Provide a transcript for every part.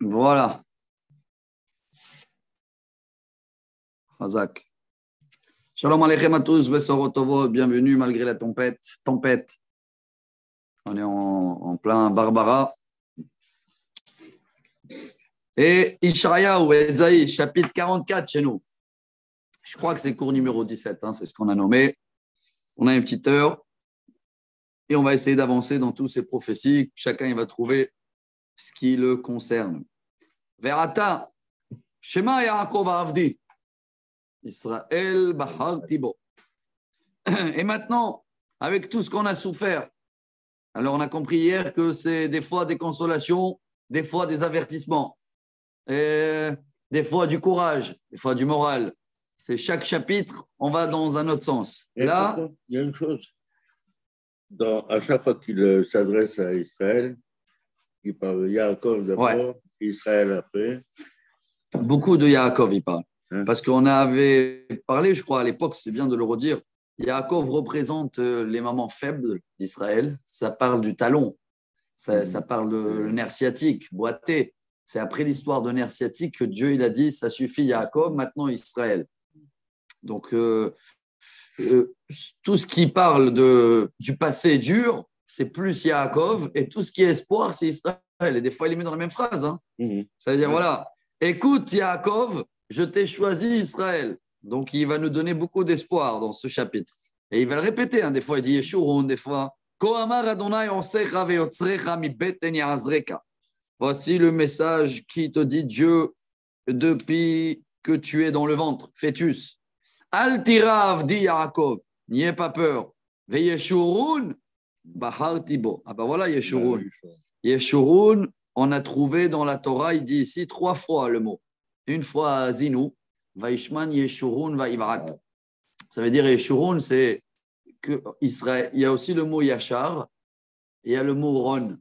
Voilà. Hazak. Shalom Aleichem à tous, bienvenue malgré la tempête. On est en plein Barbara. Et Ishaïa ou Esaïe, chapitre 44 chez nous. Je crois que c'est cours numéro 17, c'est ce qu'on a nommé. On a une petite heure et on va essayer d'avancer dans tous ces prophéties. Chacun il va trouver ce qui le concerne. Verata, Shema Yaakov Avdi, Israël Bahar Tibo. Et maintenant, avec tout ce qu'on a souffert, alors on a compris hier que c'est des fois des consolations, des fois des avertissements, et des fois du courage, des fois du moral. C'est chaque chapitre, on va dans un autre sens. Là, il y a une chose. À chaque fois qu'il s'adresse à Israël, il parle de Yaakov d'abord, Israël après. Beaucoup de Yaakov, il parle. Parce qu'on avait parlé, je crois, à l'époque, c'est bien de le redire, Yaakov représente les mamans faibles d'Israël. Ça parle du talon, ça parle de nerf sciatique, boité. C'est après l'histoire de nerf sciatique que Dieu il a dit, ça suffit Yaakov, maintenant Israël. Donc, tout ce qui parle du passé dur, c'est plus Yaakov, et tout ce qui est espoir, c'est Israël. Et des fois, il les met dans la même phrase. Ça veut dire, voilà, écoute Yaakov, je t'ai choisi Israël. Donc, il va nous donner beaucoup d'espoir dans ce chapitre. Et il va le répéter. Des fois, il dit Yeshurun, des fois. Voici le message qui te dit Dieu depuis que tu es dans le ventre, fœtus. Al tirav, dit Yaakov, n'ayez pas peur. Ve Yeshurun, bahar tibo. Ah ben voilà Yeshurun. Yeshurun, on a trouvé dans la Torah, il dit ici 3 fois le mot. Une fois à Zinu, Vaishman Yeshurun Vaivrat. Ça veut dire Yeshurun, c'est que Israël. Il y a aussi le mot Yachar, et il y a le mot Ron,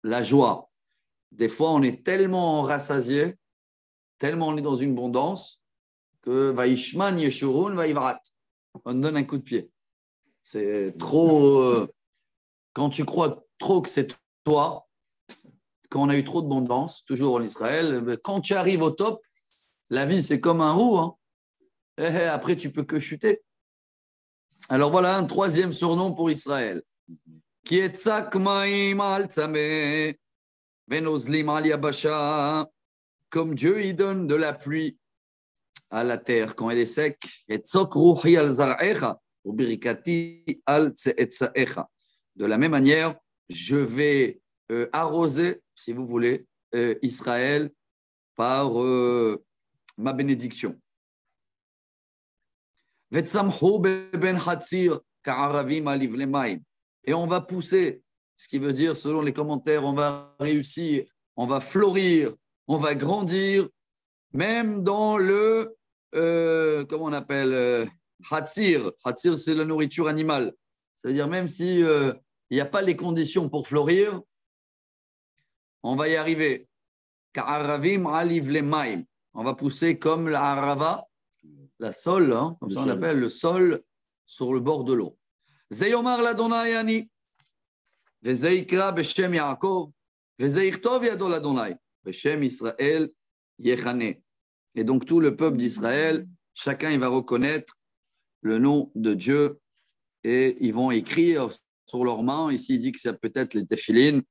la joie. Des fois, on est tellement rassasié, tellement on est dans une abondance, que Vaishman Yeshurun Vaivrat. On donne un coup de pied. C'est trop. Quand tu crois trop que c'est toi, quand on a eu trop d'abondance, toujours en Israël, quand tu arrives au top, la vie, c'est comme un roue. Et après, tu peux que chuter. Alors voilà un 3e surnom pour Israël. Qui est Tzak Maim al Tzameh, Venozlim al Yabasha. Comme Dieu, il donne de la pluie à la terre quand elle est sec. Et Tzok Ruhi al Zar'echa, Ubirikati al Tze'etzaecha. De la même manière, je vais arroser, si vous voulez, Israël par ma bénédiction. Et on va pousser, ce qui veut dire, selon les commentaires, on va réussir, on va fleurir, on va grandir, même dans le, comment on appelle, hatzir. Hatzir, c'est la nourriture animale. C'est-à-dire, même si il n'y a pas les conditions pour fleurir, on va y arriver. On va pousser comme la harava, la sol, comme ça on appelle le sol sur le bord de l'eau. Zeyomar l'Adonai ani, vezeikra b'shem Yaakov, vezeichtov yado l'Adonai, b'shem Israël yechane. Et donc tout le peuple d'Israël, chacun il va reconnaître le nom de Dieu et ils vont écrire sur leurs mains. Ici il dit que c'est peut-être les téphilines.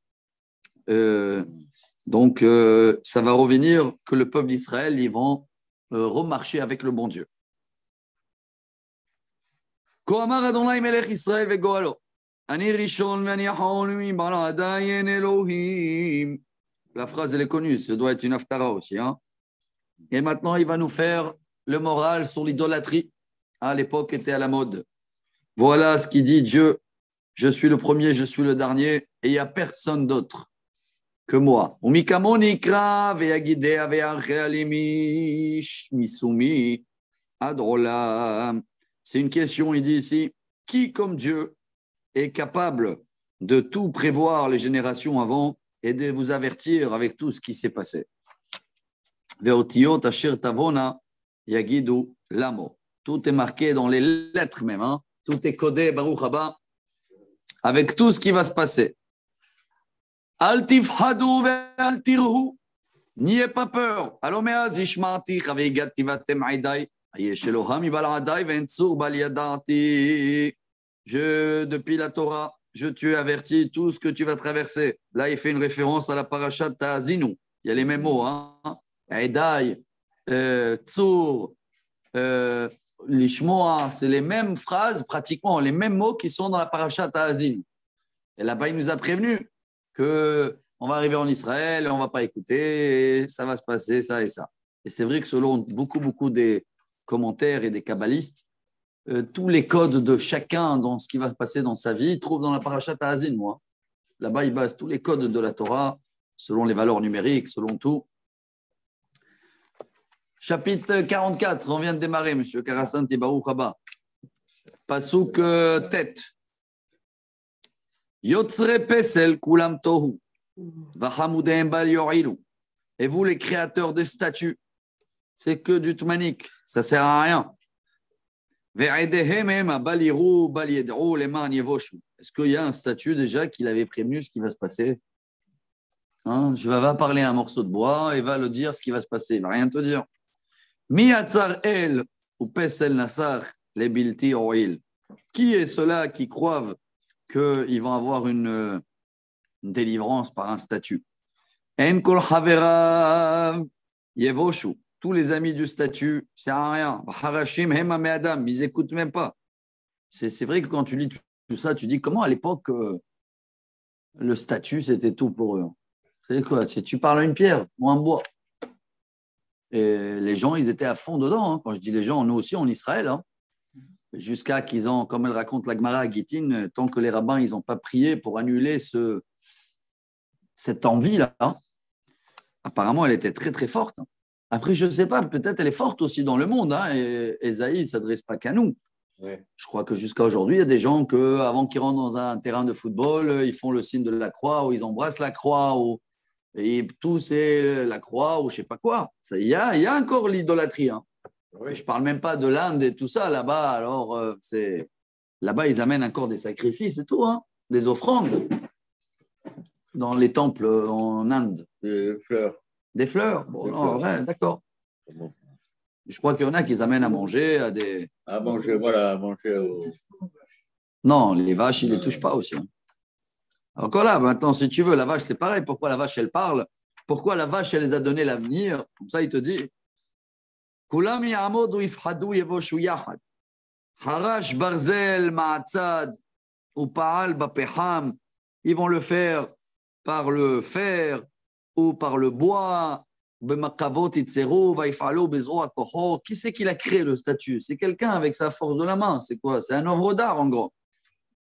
Donc ça va revenir que le peuple d'Israël ils vont remarcher avec le bon Dieu. La phrase, elle est connue, ça doit être une haftara aussi. Et maintenant, il va nous faire le moral sur l'idolâtrie. À l'époque, était à la mode. Voilà ce qu'il dit Dieu. Je suis le premier, je suis le dernier, et il n'y a personne d'autre que moi. C'est une question, il dit ici, qui comme Dieu est capable de tout prévoir les générations avant et de vous avertir avec tout ce qui s'est passé. Tout est marqué dans les lettres même, tout est codé, Baruch Haba, avec tout ce qui va se passer. Al tifhadu ve'al tirhu, N'ayez pas peur. Alomeaz ishmati chavegati vatem aidai. Ayesheloham ibal adai ventsur bal yadati. Depuis la Torah, je t'ai averti tout ce que tu vas traverser. Là, il fait une référence à la parashat Ta'azinu. Il y a les mêmes mots. Hein? Aidai, tsur, lishmoa, c'est les mêmes phrases, pratiquement les mêmes mots qui sont dans la parashat Ta'azinu. Et là-bas, il nous a prévenu qu'on va arriver en Israël, on ne va pas écouter, et ça va se passer, ça et ça. Et c'est vrai que selon beaucoup des commentaires et des kabbalistes, tous les codes de chacun dans ce qui va se passer dans sa vie, trouvent dans la parashat Ta'azin, moi. Là-bas, il base tous les codes de la Torah, selon les valeurs numériques, selon tout. Chapitre 44, on vient de démarrer, M. Karasant et Baruch Haba. Pasuk tête. Yotzre pesel kulam tohu. Vahamudem bal yorilu. Et vous, les créateurs des statues, c'est que du tmanik, ça ne sert à rien. Est-ce qu'il y a un statut déjà qu'il avait prévenu ce qui va se passer? Hein, je vais parler à un morceau de bois et va le dire ce qui va se passer. Il ne va rien te dire. Miatzar el ou pesel nasar les bilti oil. Qui est ceux-là qui croient qu'ils vont avoir une délivrance par un statut? En kol haverav yevoshu. Tous les amis du statut, ça ne sert à rien. Harashim hema me'adam, ils n'écoutent même pas. C'est vrai que quand tu lis tout ça, tu dis comment à l'époque, le statut, c'était tout pour eux. C'est quoi? Tu parles à une pierre ou un bois. Et les gens, ils étaient à fond dedans. Hein. Quand je dis les gens, nous aussi en Israël. Hein. Jusqu'à qu'ils ont, comme elle raconte la Gemara à Gittin, tant que les rabbins, ils n'ont pas prié pour annuler cette envie-là. Hein. Apparemment, elle était très, très forte. Hein. Après, je ne sais pas, peut-être elle est forte aussi dans le monde. Hein, et Esaïe ne s'adresse pas qu'à nous. Ouais. Je crois que jusqu'à aujourd'hui, il y a des gens que, avant qu'ils rentrent dans un terrain de football, ils font le signe de la croix ou ils embrassent la croix et tout c'est la croix ou je ne sais pas quoi. Il y a encore l'idolâtrie. Hein. Oui. Je ne parle même pas de l'Inde et tout ça là-bas. Alors, là-bas, ils amènent encore des sacrifices et tout, hein, des offrandes dans les temples en Inde. Des fleurs. Des fleurs. Bon, non, ouais, d'accord. Je crois qu'il y en a qui les amènent à manger à des. À manger, voilà, à manger au. Non, les vaches, ils ne les touchent pas aussi. Hein. Encore là, maintenant, si tu veux, la vache, c'est pareil. Pourquoi la vache, elle parle? Pourquoi la vache, elle les a donné l'avenir? Comme ça, il te dit. Kulam ya'amodu ifhadu yevoshu yahad. Harash barzel ma'atzad ou pa'al bapeham. Ils vont le faire par le fer ou par le bois. Qui c'est qui l'a créé le statut? C'est quelqu'un avec sa force de la main. C'est quoi? C'est un œuvre d'art en gros.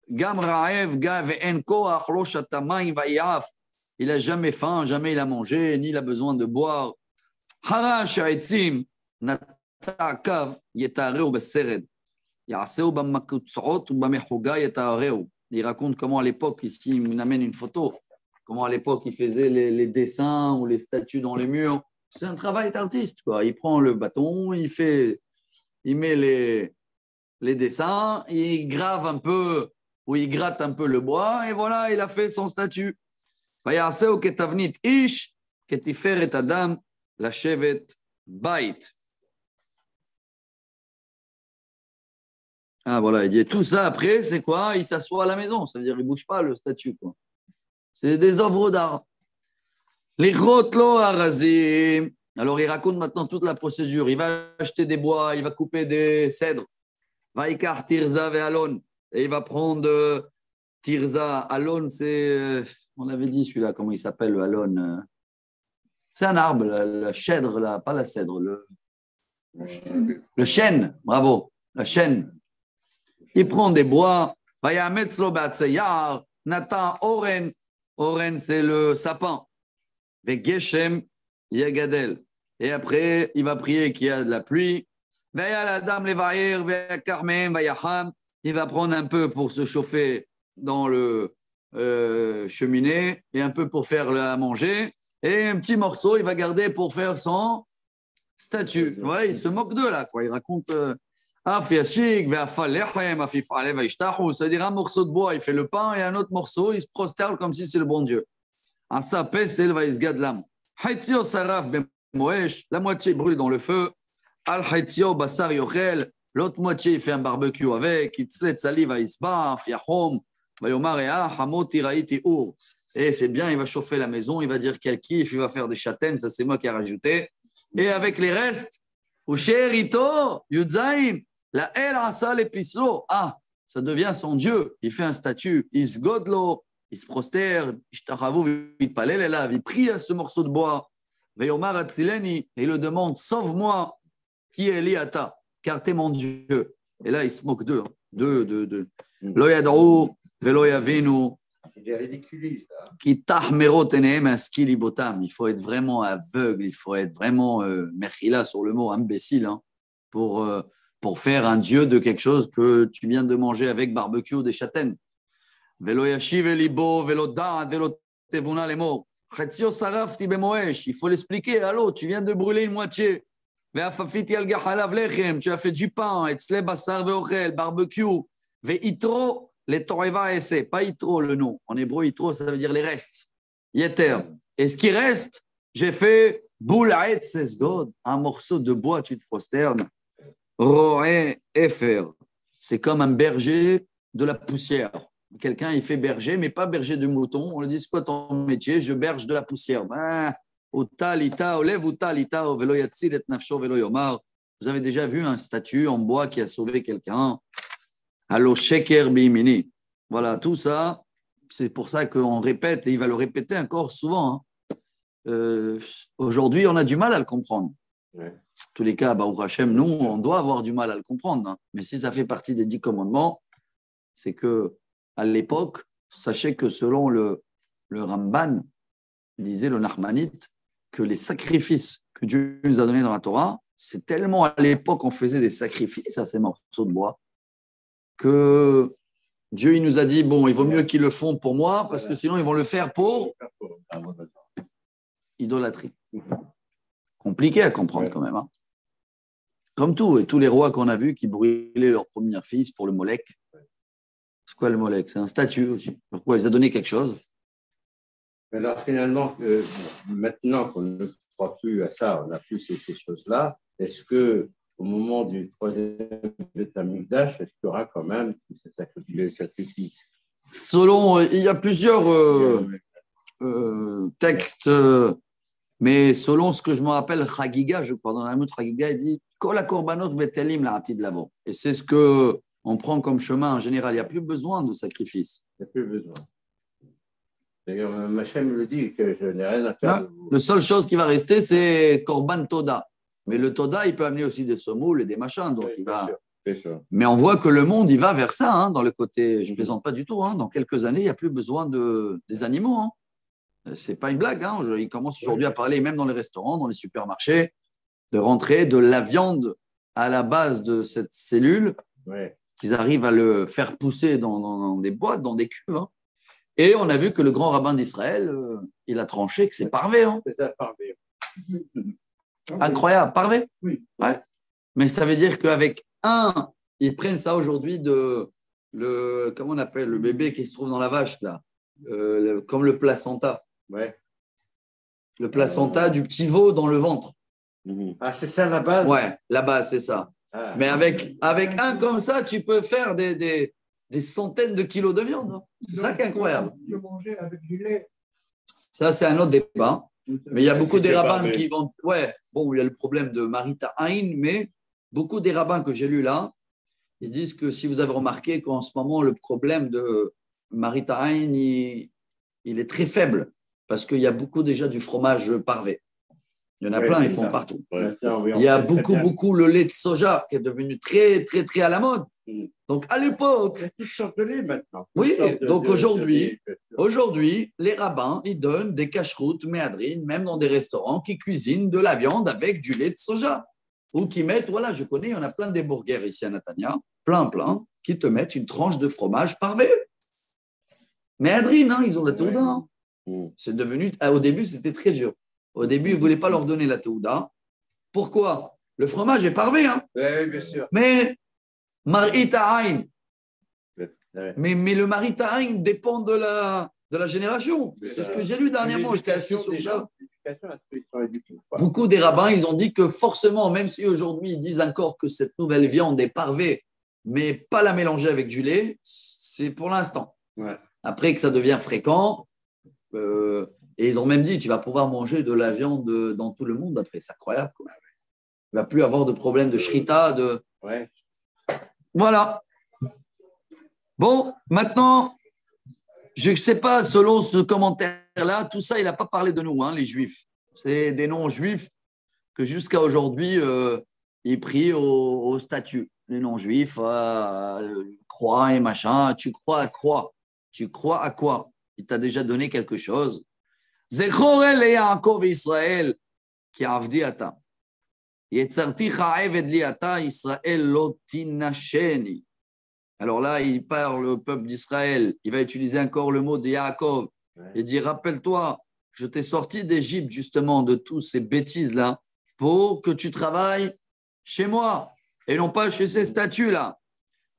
Il n'a jamais faim, jamais il a mangé, ni il a besoin de boire. Il raconte comment à l'époque, ici, il m'amène une photo, comment à l'époque, il faisait les dessins ou les statues dans les murs. C'est un travail d'artiste, quoi. Il prend le bâton, il met les dessins, il grave un peu, ou il gratte un peu le bois, et voilà, il a fait son statue. Ah voilà, il dit tout ça après, c'est quoi? Il s'assoit à la maison, ça veut dire qu'il ne bouge pas le statut, quoi. C'est des œuvres d'art. Les rotlo arazim. Alors, il raconte maintenant toute la procédure. Il va acheter des bois, il va couper des cèdres. Vaikar tirza ve alon. Et il va prendre tirza. Alon, c'est. On avait dit celui-là, comment il s'appelle le alon? C'est un arbre, la chèdre, là, pas la cèdre. Le chêne, bravo, la chêne. Il prend des bois. Vayametzlo batseyar. Natan oren. Oren, c'est le sapin. Geshem Yagadel. Et après, il va prier qu'il y a de la pluie. Il va prendre un peu pour se chauffer dans le cheminée et un peu pour faire à manger. Et un petit morceau, il va garder pour faire son statut. Ouais, il se moque d'eux là, quoi. Il raconte. C'est-à-dire un morceau de bois, il fait le pain, et un autre morceau, il se prosterne comme si c'est le bon Dieu. Un sapé, c'est le vaïsgadlam. Haïtio saraf ben moesh, la moitié brûle dans le feu. Al haïtio basar yochel, l'autre moitié il fait un barbecue avec. Itzlet saliv aisbaf, yahom, vayomar ea, hamot iraïti ur. Et c'est bien, il va chauffer la maison, il va dire quel kiff, il va faire des châtaignes, ça c'est moi qui ai rajouté. Et avec les restes, Usher ito, yudzaim, la el asa le pislo. Ah, ça devient son Dieu. Il fait un statut, il se godlo, il se prosterne, il prie à ce morceau de bois. Veyomar atzileni, et il le demande, sauve-moi, qui est Liata, car t'es mon Dieu. Et là, il se moque d'eux. Lo yad'u, velo yavinu. Il ridiculise. Il faut être vraiment aveugle, il faut être vraiment merchila sur le mot imbécile hein, pour faire un dieu de quelque chose que tu viens de manger avec barbecue des châtaignes. Velo yashiv elibo, velo da'at, velo tevuna lemor. Chatzio sarafti bemoesh. Il faut l'expliquer. Allô, tu viens de brûler une moitié. Ve'afafiti al gahalav lechem. Tu as fait du pain, etzle basar ve'ochel, barbecue. Ve'itro. Les Toreva essaient, pas Yitro le nom. En hébreu, Yitro, ça veut dire les restes. Yeter. Et ce qui reste, j'ai fait Boulaet Sesgod, un morceau de bois, tu te prosternes. Roé Efer. C'est comme un berger de la poussière. Quelqu'un, il fait berger, mais pas berger de mouton. On lui dit, c'est quoi ton métier? Je berge de la poussière. Vous avez déjà vu un statut en bois qui a sauvé quelqu'un? Allo sheker bimini. Voilà, tout ça, c'est pour ça qu'on répète, et il va le répéter encore souvent. Hein. Aujourd'hui, on a du mal à le comprendre. Ouais. En tous les cas, Baruch Hashem, nous, on doit avoir du mal à le comprendre. Hein. Mais si ça fait partie des 10 commandements, c'est que à l'époque, sachez que selon le Ramban, disait le Nachmanite, que les sacrifices que Dieu nous a donnés dans la Torah, c'est tellement à l'époque on faisait des sacrifices à ces morceaux de bois, que Dieu il nous a dit, bon, il vaut mieux qu'ils le font pour moi, parce que sinon ils vont le faire pour idolâtrie. Compliqué à comprendre quand même. Hein. Comme tout, et tous les rois qu'on a vus qui brûlaient leur premier fils pour le Molech. C'est quoi le Molech? C'est un statut aussi. Pourquoi? Il les a donné quelque chose. Mais alors finalement, maintenant qu'on ne croit plus à ça, on n'a plus ces choses-là, est-ce que au moment du troisième Beth Amikdash, est-ce qu'il y aura quand même ces sacrifices? Selon, il y a plusieurs textes, mais selon ce que je me rappelle, Chagiga, je crois, dans la mot Chagiga, il dit Kol hakorbanot betelim la'atid lavo. Et c'est ce qu'on prend comme chemin en général. Il n'y a plus besoin de sacrifice. Il n'y a plus besoin. D'ailleurs, Machem le dit que je n'ai rien à faire. Ah, la seule chose qui va rester, c'est Korban Toda. Mais le Toda, il peut amener aussi des semoules et des machins. Donc il va... C'est sûr. Mais on voit que le monde, il va vers ça, hein, dans le côté. Je ne plaisante pas du tout. Hein, dans quelques années, il n'y a plus besoin des animaux. Hein. Ce n'est pas une blague. Hein. Il commence aujourd'hui à parler, même dans les restaurants, dans les supermarchés, de rentrer de la viande à la base de cette cellule, qu'ils arrivent à le faire pousser dans des boîtes, dans des cuves. Hein. Et on a vu que le grand rabbin d'Israël, il a tranché que c'est parvé. Hein. C'est ça, parvé. Incroyable, parvé. Oui. Ouais. Mais ça veut dire qu'avec ils prennent ça aujourd'hui comment on appelle, le bébé qui se trouve dans la vache, là, comme le placenta. Ouais. Le placenta du petit veau dans le ventre. Ah, c'est ça la base? Ouais, la base, c'est ça. Ah. Mais avec un comme ça, tu peux faire des centaines de kilos de viande. Hein. C'est ça qui est incroyable. De manger avec du lait. Ça, c'est un autre débat. Mais il y a beaucoup des rabbins qui vont. Ouais, bon, il y a le problème de Marita Ain, mais beaucoup des rabbins que j'ai lus là, ils disent que si vous avez remarqué qu'en ce moment, le problème de Marita Ain, il est très faible parce qu'il y a beaucoup déjà du fromage parvé. Il y en a plein, ils font partout. Il y a beaucoup le lait de soja qui est devenu très, très, très à la mode. Donc, à l'époque… Il y a toutes sortes de lait maintenant. Oui, donc aujourd'hui, les rabbins, ils donnent des cacheroutes, méadrines, même dans des restaurants qui cuisinent de la viande avec du lait de soja. Ou qui mettent, voilà, je connais, il y en a plein des burgers ici à Natania, plein, qui te mettent une tranche de fromage parvé. Méadrine, hein, ils ont la théouda. Hein. C'est devenu, au début, c'était très dur. Au début, ils ne voulaient pas leur donner la théouda. Pourquoi? Le fromage est parvé. Hein. Oui, bien sûr. Mais Marita Ain. Mais le Marita Ain dépend de la génération. C'est ce que j'ai lu dernièrement. J'étais assis sur ça. explication à ce que tu du tout. Beaucoup des rabbins, ils ont dit que forcément, même si aujourd'hui ils disent encore que cette nouvelle viande est parvée, mais pas la mélanger avec du lait, c'est pour l'instant. Ouais. Après que ça devient fréquent, et ils ont même dit, tu vas pouvoir manger de la viande dans tout le monde après. C'est incroyable, quoi. Il ne va plus avoir de problème de shrita. Ouais. Voilà. Bon, maintenant, je ne sais pas, selon ce commentaire-là, tout ça, il n'a pas parlé de nous, hein, les juifs. C'est des non-juifs que jusqu'à aujourd'hui, ils prient au statut. Les non-juifs, croix et machin. Tu crois à quoi? Tu crois à quoi? Il t'a déjà donné quelque chose. Zechor el Yaakov Israël qui avdi ata. Yetzarticha eved li ata Israël lo tinasheni. Alors là, il parle au peuple d'Israël. Il va utiliser encore le mot de Yaakov. Il dit, rappelle-toi, je t'ai sorti d'Égypte justement de tous ces bêtises-là pour que tu travailles chez moi et non pas chez ces statues-là.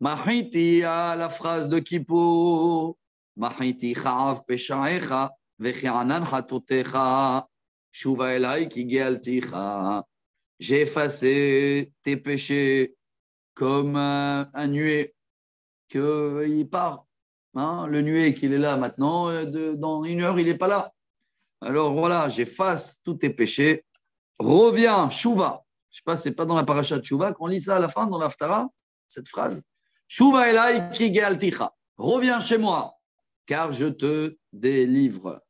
Mahiti à la phrase de Kippour. Mahiti cha'av peshaecha vechi'anan chatotecha shuva elai ki gealticha. J'ai effacé tes péchés comme un nuée qu'il part. Hein, le nuée qu'il est là maintenant, dans 1 heure, il n'est pas là. Alors voilà, j'efface tous tes péchés. Reviens, Chouva. Je ne sais pas, ce n'est pas dans la paracha de Chouva qu'on lit ça à la fin, dans l'Haftara, cette phrase. Chouva elai ki gealticha. Reviens chez moi, car je te délivre.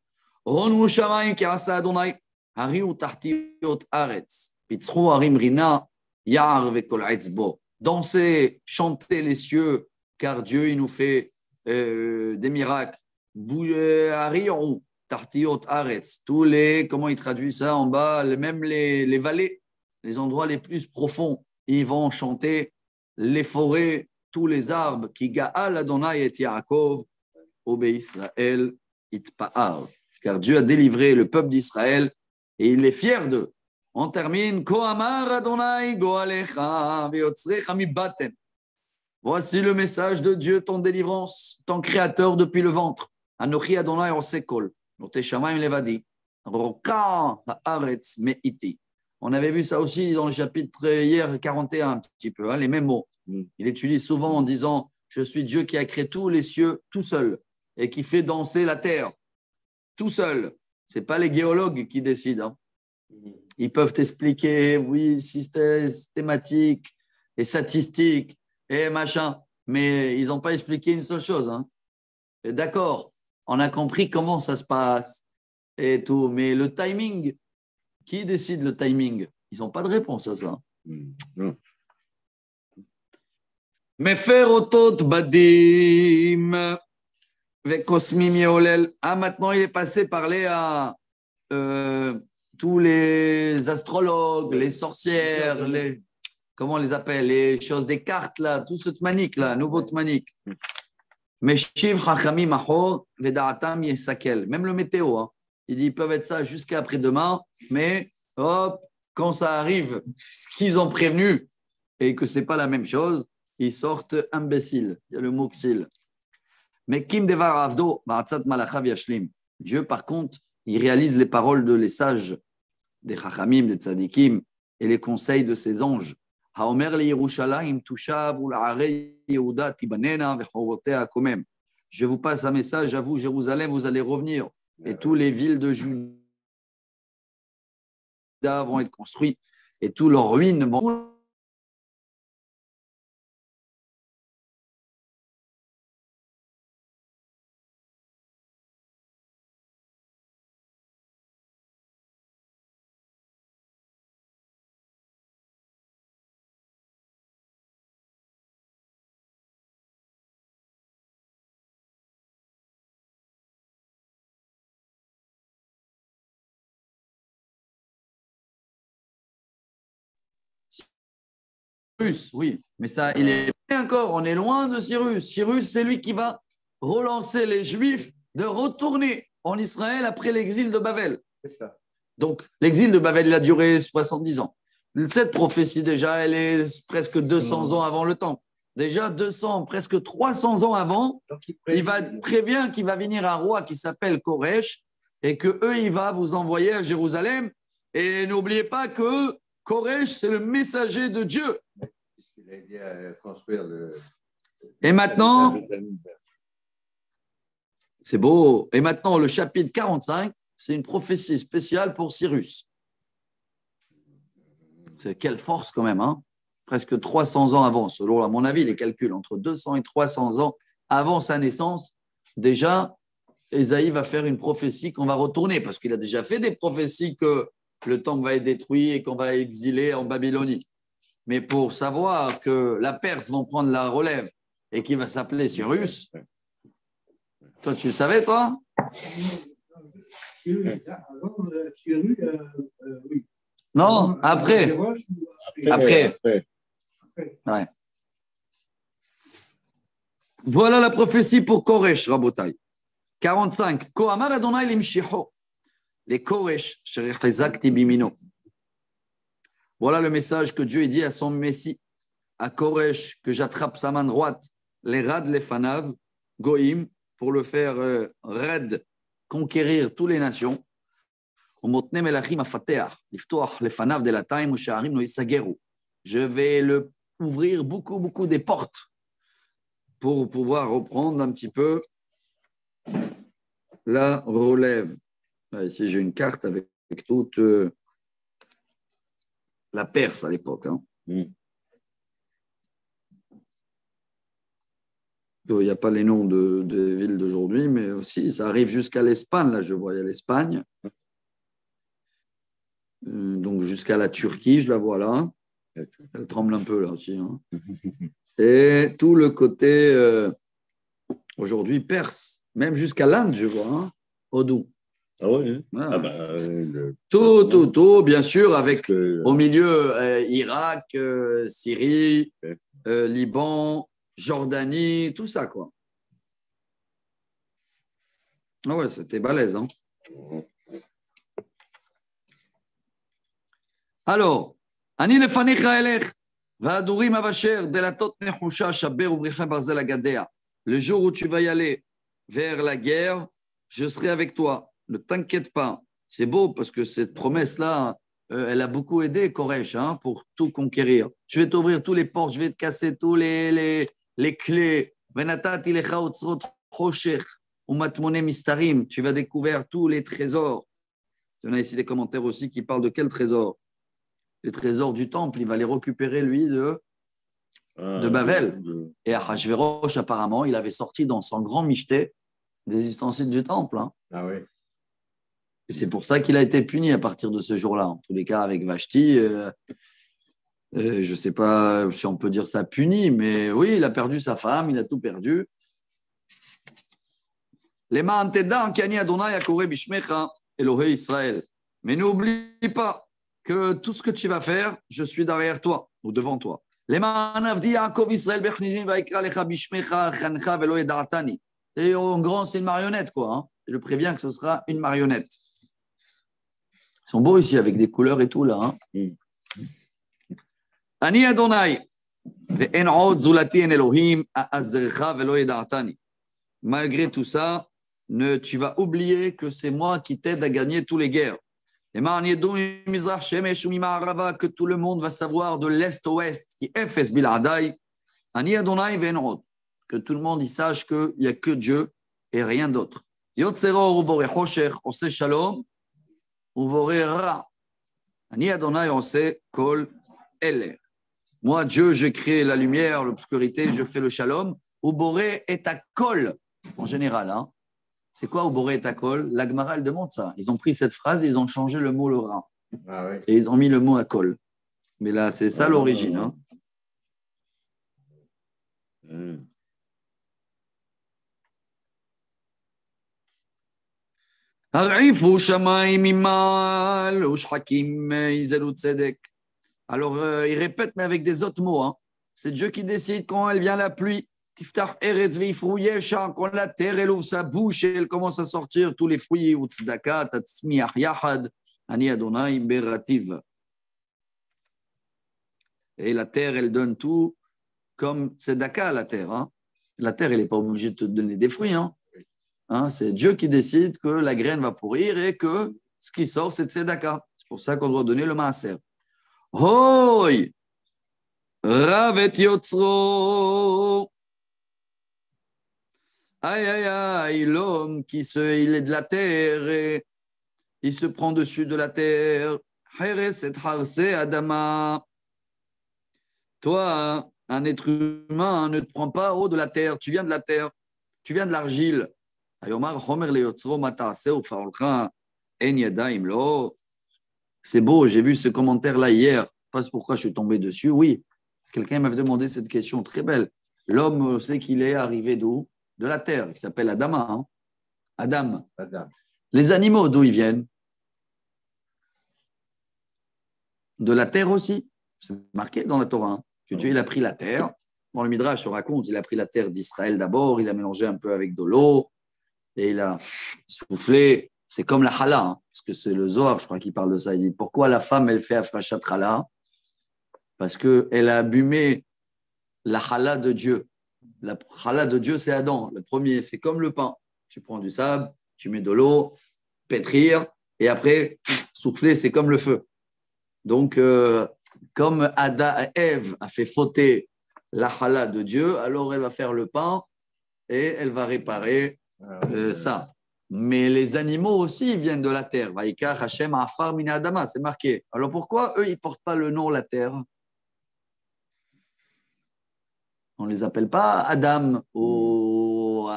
Ronu shamayim ki asa Adonai, hariu tahtiot aretz, pitzru harim rina, yar vekol etzbo. Dansez, chantez les cieux, car Dieu, il nous fait des miracles. Hariu Tartiot Aretz, tous les, comment il traduit ça en bas, même les vallées, les endroits les plus profonds, ils vont chanter les forêts, tous les arbres, qui Gaal Adonai et Yaakov, Obé Israël, Itpa'ar. Car Dieu a délivré le peuple d'Israël et il est fier d'eux. On termine, Kohamar Adonai Goalecha Veyotzrecha Mibaten. Voici le message de Dieu, ton délivrance, ton créateur depuis le ventre. Anochi Adonai Osekol. On avait vu ça aussi dans le chapitre hier 41, un petit peu, hein, les mêmes mots. Il utilise souvent en disant « Je suis Dieu qui a créé tous les cieux tout seul et qui fait danser la terre tout seul. » Ce n'est pas les géologues qui décident. Hein. Ils peuvent t'expliquer, oui, systématique et statistique et machin, mais ils n'ont pas expliqué une seule chose. Hein. D'accord. On a compris comment ça se passe et tout, mais le timing, qui décide le timing? Ils n'ont pas de réponse à ça. Mais faire autot badim vekosmim yeolel. Ah, maintenant il est passé parler à tous les astrologues, les sorcières, comment on les appelle, les choses des cartes là, tout ce tmanik là, nouveau tmanik. Même le météo, hein. Il dit ils peuvent être ça jusqu'à après-demain, mais hop, quand ça arrive, ce qu'ils ont prévenu et que ce n'est pas la même chose, ils sortent imbéciles. Il y a le mot xil. Mais Kim Devar Avdo, Dieu, par contre, il réalise les paroles les sages, des Chachamim, des Tzadikim et les conseils de ses anges. Je vous passe un message à vous, Jérusalem, vous allez revenir. Et toutes les villes de Juda vont être construites et tous leurs ruines vont. Cyrus, oui, mais ça, il est encore, on est loin de Cyrus. Cyrus, c'est lui qui va relancer les Juifs de retourner en Israël après l'exil de Babel. C'est ça. Donc, l'exil de Babel, il a duré 70 ans. Cette prophétie, déjà, elle est presque 200 ans avant le temps. Déjà 200, presque 300 ans avant, il prévient qu'il va venir un roi qui s'appelle Koresh et que eux, il va vous envoyer à Jérusalem. Et n'oubliez pas que Koresh, c'est le messager de Dieu. Puisqu'il a aidé à construire le. Et maintenant, c'est beau. Et maintenant, le chapitre 45, c'est une prophétie spéciale pour Cyrus. C'est quelle force quand même, hein? Presque 300 ans avant, selon à mon avis, les calculs, entre 200 et 300 ans avant sa naissance, déjà, Ésaïe va faire une prophétie qu'on va retourner, parce qu'il a déjà fait des prophéties que le temple va être détruit et qu'on va exiler en Babylonie. Mais pour savoir que la Perse va prendre la relève et qu'il va s'appeler Cyrus, toi, tu le savais, toi? Oui. Non, après. Après. Ouais. Voilà la prophétie pour Koresh, Rabotai. 45. Kohamar Adonai limshicho. Les Koresh, bimino. Voilà le message que Dieu dit à son Messie, à Koresh, que j'attrape sa main droite, les rad, les fanav, goïm, pour le faire raid, conquérir toutes les nations. Je vais le ouvrir beaucoup des portes pour pouvoir reprendre un petit peu la relève. Ici, j'ai une carte avec toute la Perse à l'époque. Hein. Il n'y a pas les noms des villes d'aujourd'hui, mais aussi, ça arrive jusqu'à l'Espagne. Là, je vois, il y a l'Espagne. Donc, jusqu'à la Turquie, je la vois là. Elle tremble un peu là aussi. Hein. Et tout le côté, aujourd'hui, perse. Même jusqu'à l'Inde, je vois. Hein. Oudou. Ah oui, voilà. Ah ben, tout, bien sûr, avec au milieu Irak, Syrie, Liban, Jordanie, tout ça, quoi. Ah ouais, c'était balèze, hein. Alors, Ani lefanecha elech, va'adurim avasher, delatot nechusha, shaber uvricha barzel agadea. Le jour où tu vas y aller vers la guerre, je serai avec toi. Ne t'inquiète pas. C'est beau parce que cette promesse-là, elle a beaucoup aidé Koresh hein, pour tout conquérir. Je vais t'ouvrir tous les portes, je vais te casser tous les clés. Tu vas découvrir tous les trésors. On a ici des commentaires aussi qui parlent de quel trésor? Les trésors du temple. Il va les récupérer, lui, de Babel. Et Achashverosh, apparemment, il avait sorti dans son grand michté des ustensiles du temple. Hein. Ah oui. Et c'est pour ça qu'il a été puni à partir de ce jour-là. En tous les cas, avec Vashti, je ne sais pas si on peut dire ça puni, mais oui, il a perdu sa femme, il a tout perdu. Les ma'anteda kani Adonai akore bishmecha Elohei Israël. Mais n'oublie pas que tout ce que tu vas faire, je suis derrière toi ou devant toi. Les ma'anavdi Yaakov Israël bechninim vaikra lecha bishmecha chancha velo yedatani. Et en grand, c'est une marionnette, quoi. Hein. Je le préviens que ce sera une marionnette. Ils sont beaux ici avec des couleurs et tout là. Hein. Ani Adonai, ve'en od zulati en Elohim a'azrecha velo yedatani. Malgré tout ça, tu vas oublier que c'est moi qui t'aide à gagner toutes les guerres. Que tout le monde va savoir de l'est au ouest, qui est Efes Biladai. Ani Adonai ve'en od. Que tout le monde y sache qu'il n'y a que Dieu et rien d'autre. Yotzero uvore chosher, ose shalom, uvore ra. Ani Adonai ose kol eler. Moi, Dieu, je crée la lumière, l'obscurité, je fais le shalom. Uvore et ta kol, en général. Hein. C'est quoi uvore et ta kol? La Gemara, elle demande ça. Ils ont pris cette phrase et ils ont changé le mot le ra. Ah oui. Et ils ont mis le mot à kol. Mais là, c'est ça l'origine. Hein. Alors, il répète, mais avec des autres mots. Hein. C'est Dieu qui décide quand elle vient la pluie. Quand la terre elle ouvre sa bouche et elle commence à sortir tous les fruits. Et la terre, elle donne tout comme tzedaka à la terre. Hein. La terre, elle n'est pas obligée de te donner des fruits. Hein. Hein, c'est Dieu qui décide que la graine va pourrir et que ce qui sort, c'est tzedaka. C'est pour ça qu'on doit donner le maaser. Hoi! Ravet yotzro! Aïe, aïe, aïe, l'homme il est de la terre et il se prend dessus de la terre. Heres et harse adama. Toi, un être humain, ne te prends pas haut de la terre. Tu viens de la terre. Tu viens de l'argile. C'est beau, j'ai vu ce commentaire-là hier. Je ne sais pas pourquoi je suis tombé dessus. Oui, quelqu'un m'avait demandé cette question très belle. L'homme sait qu'il est arrivé d'où? De la terre. Il s'appelle Adama. Hein? Adam. Les animaux, d'où ils viennent? De la terre aussi. C'est marqué dans la Torah. Hein, que Dieu il a pris la terre. Dans le Midrash, on raconte, il a pris la terre d'Israël d'abord, il a mélangé un peu avec de l'eau et il a soufflé. C'est comme la challah, hein, parce que c'est le Zohar, je crois, qui parle de ça. Il dit pourquoi la femme, elle fait afrachat challah? Parce qu'elle a abîmé la challah de Dieu. La challah de Dieu, c'est Adam. Le premier, c'est comme le pain. Tu prends du sable, tu mets de l'eau, pétrir, et après, souffler, c'est comme le feu. Donc, comme Ève a fait fauter la challah de Dieu, alors elle va faire le pain et elle va réparer ça. Mais les animaux aussi viennent de la terre. Vaikar Hashem Afar Min Adama, c'est marqué. Alors pourquoi eux, ils ne portent pas le nom la terre? On ne les appelle pas Adam ou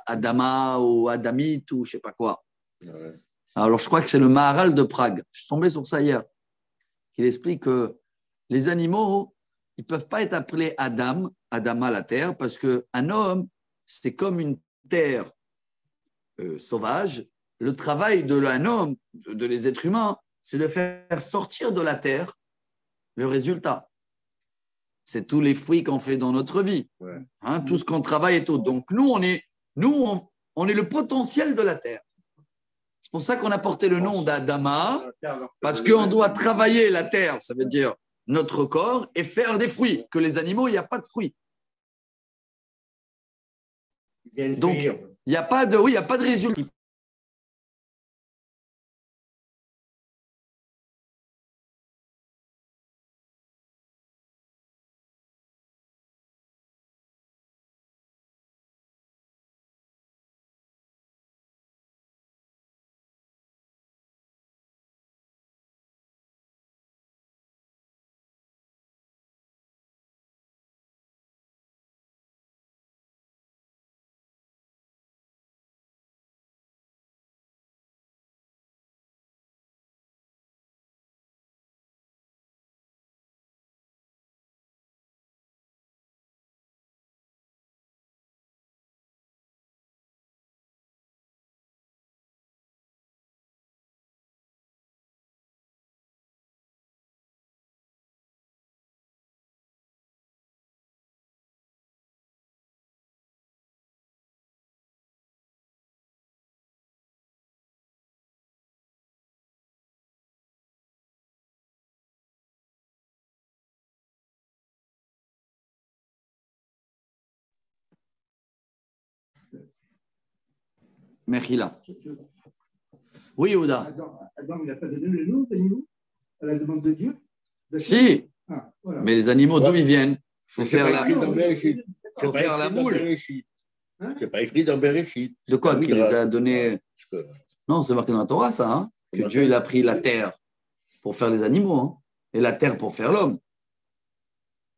Adama ou Adamite ou je ne sais pas quoi. Alors je crois que c'est le Maharal de Prague. Je suis tombé sur ça hier. Il explique que les animaux, ils ne peuvent pas être appelés Adam, Adama la terre, parce qu'un homme, c'est comme une terre sauvage. Le travail d'un homme, de les êtres humains, c'est de faire sortir de la terre le résultat. C'est tous les fruits qu'on fait dans notre vie. Ouais. Hein, tout ce qu'on travaille et tout. Donc nous, on est le potentiel de la terre. C'est pour ça qu'on a porté le nom d'Adama, parce qu'on doit travailler la terre, ça veut dire notre corps, et faire des fruits. Que les animaux, il n'y a pas de fruits. Donc, il n'y a pas de résultat. Mechila. Oui, Ouda. Adam, il n'a pas donné le nom aux animaux à la demande de Dieu? Si, voilà. Mais les animaux, d'où ils viennent? Il faut faire la moule. C'est pas écrit dans Bereshit. De quoi? Qu'il les a donnés? Non, c'est marqué dans la Torah, ça. Hein? Que Dieu il a pris la terre pour faire les animaux hein? Et la terre pour faire l'homme.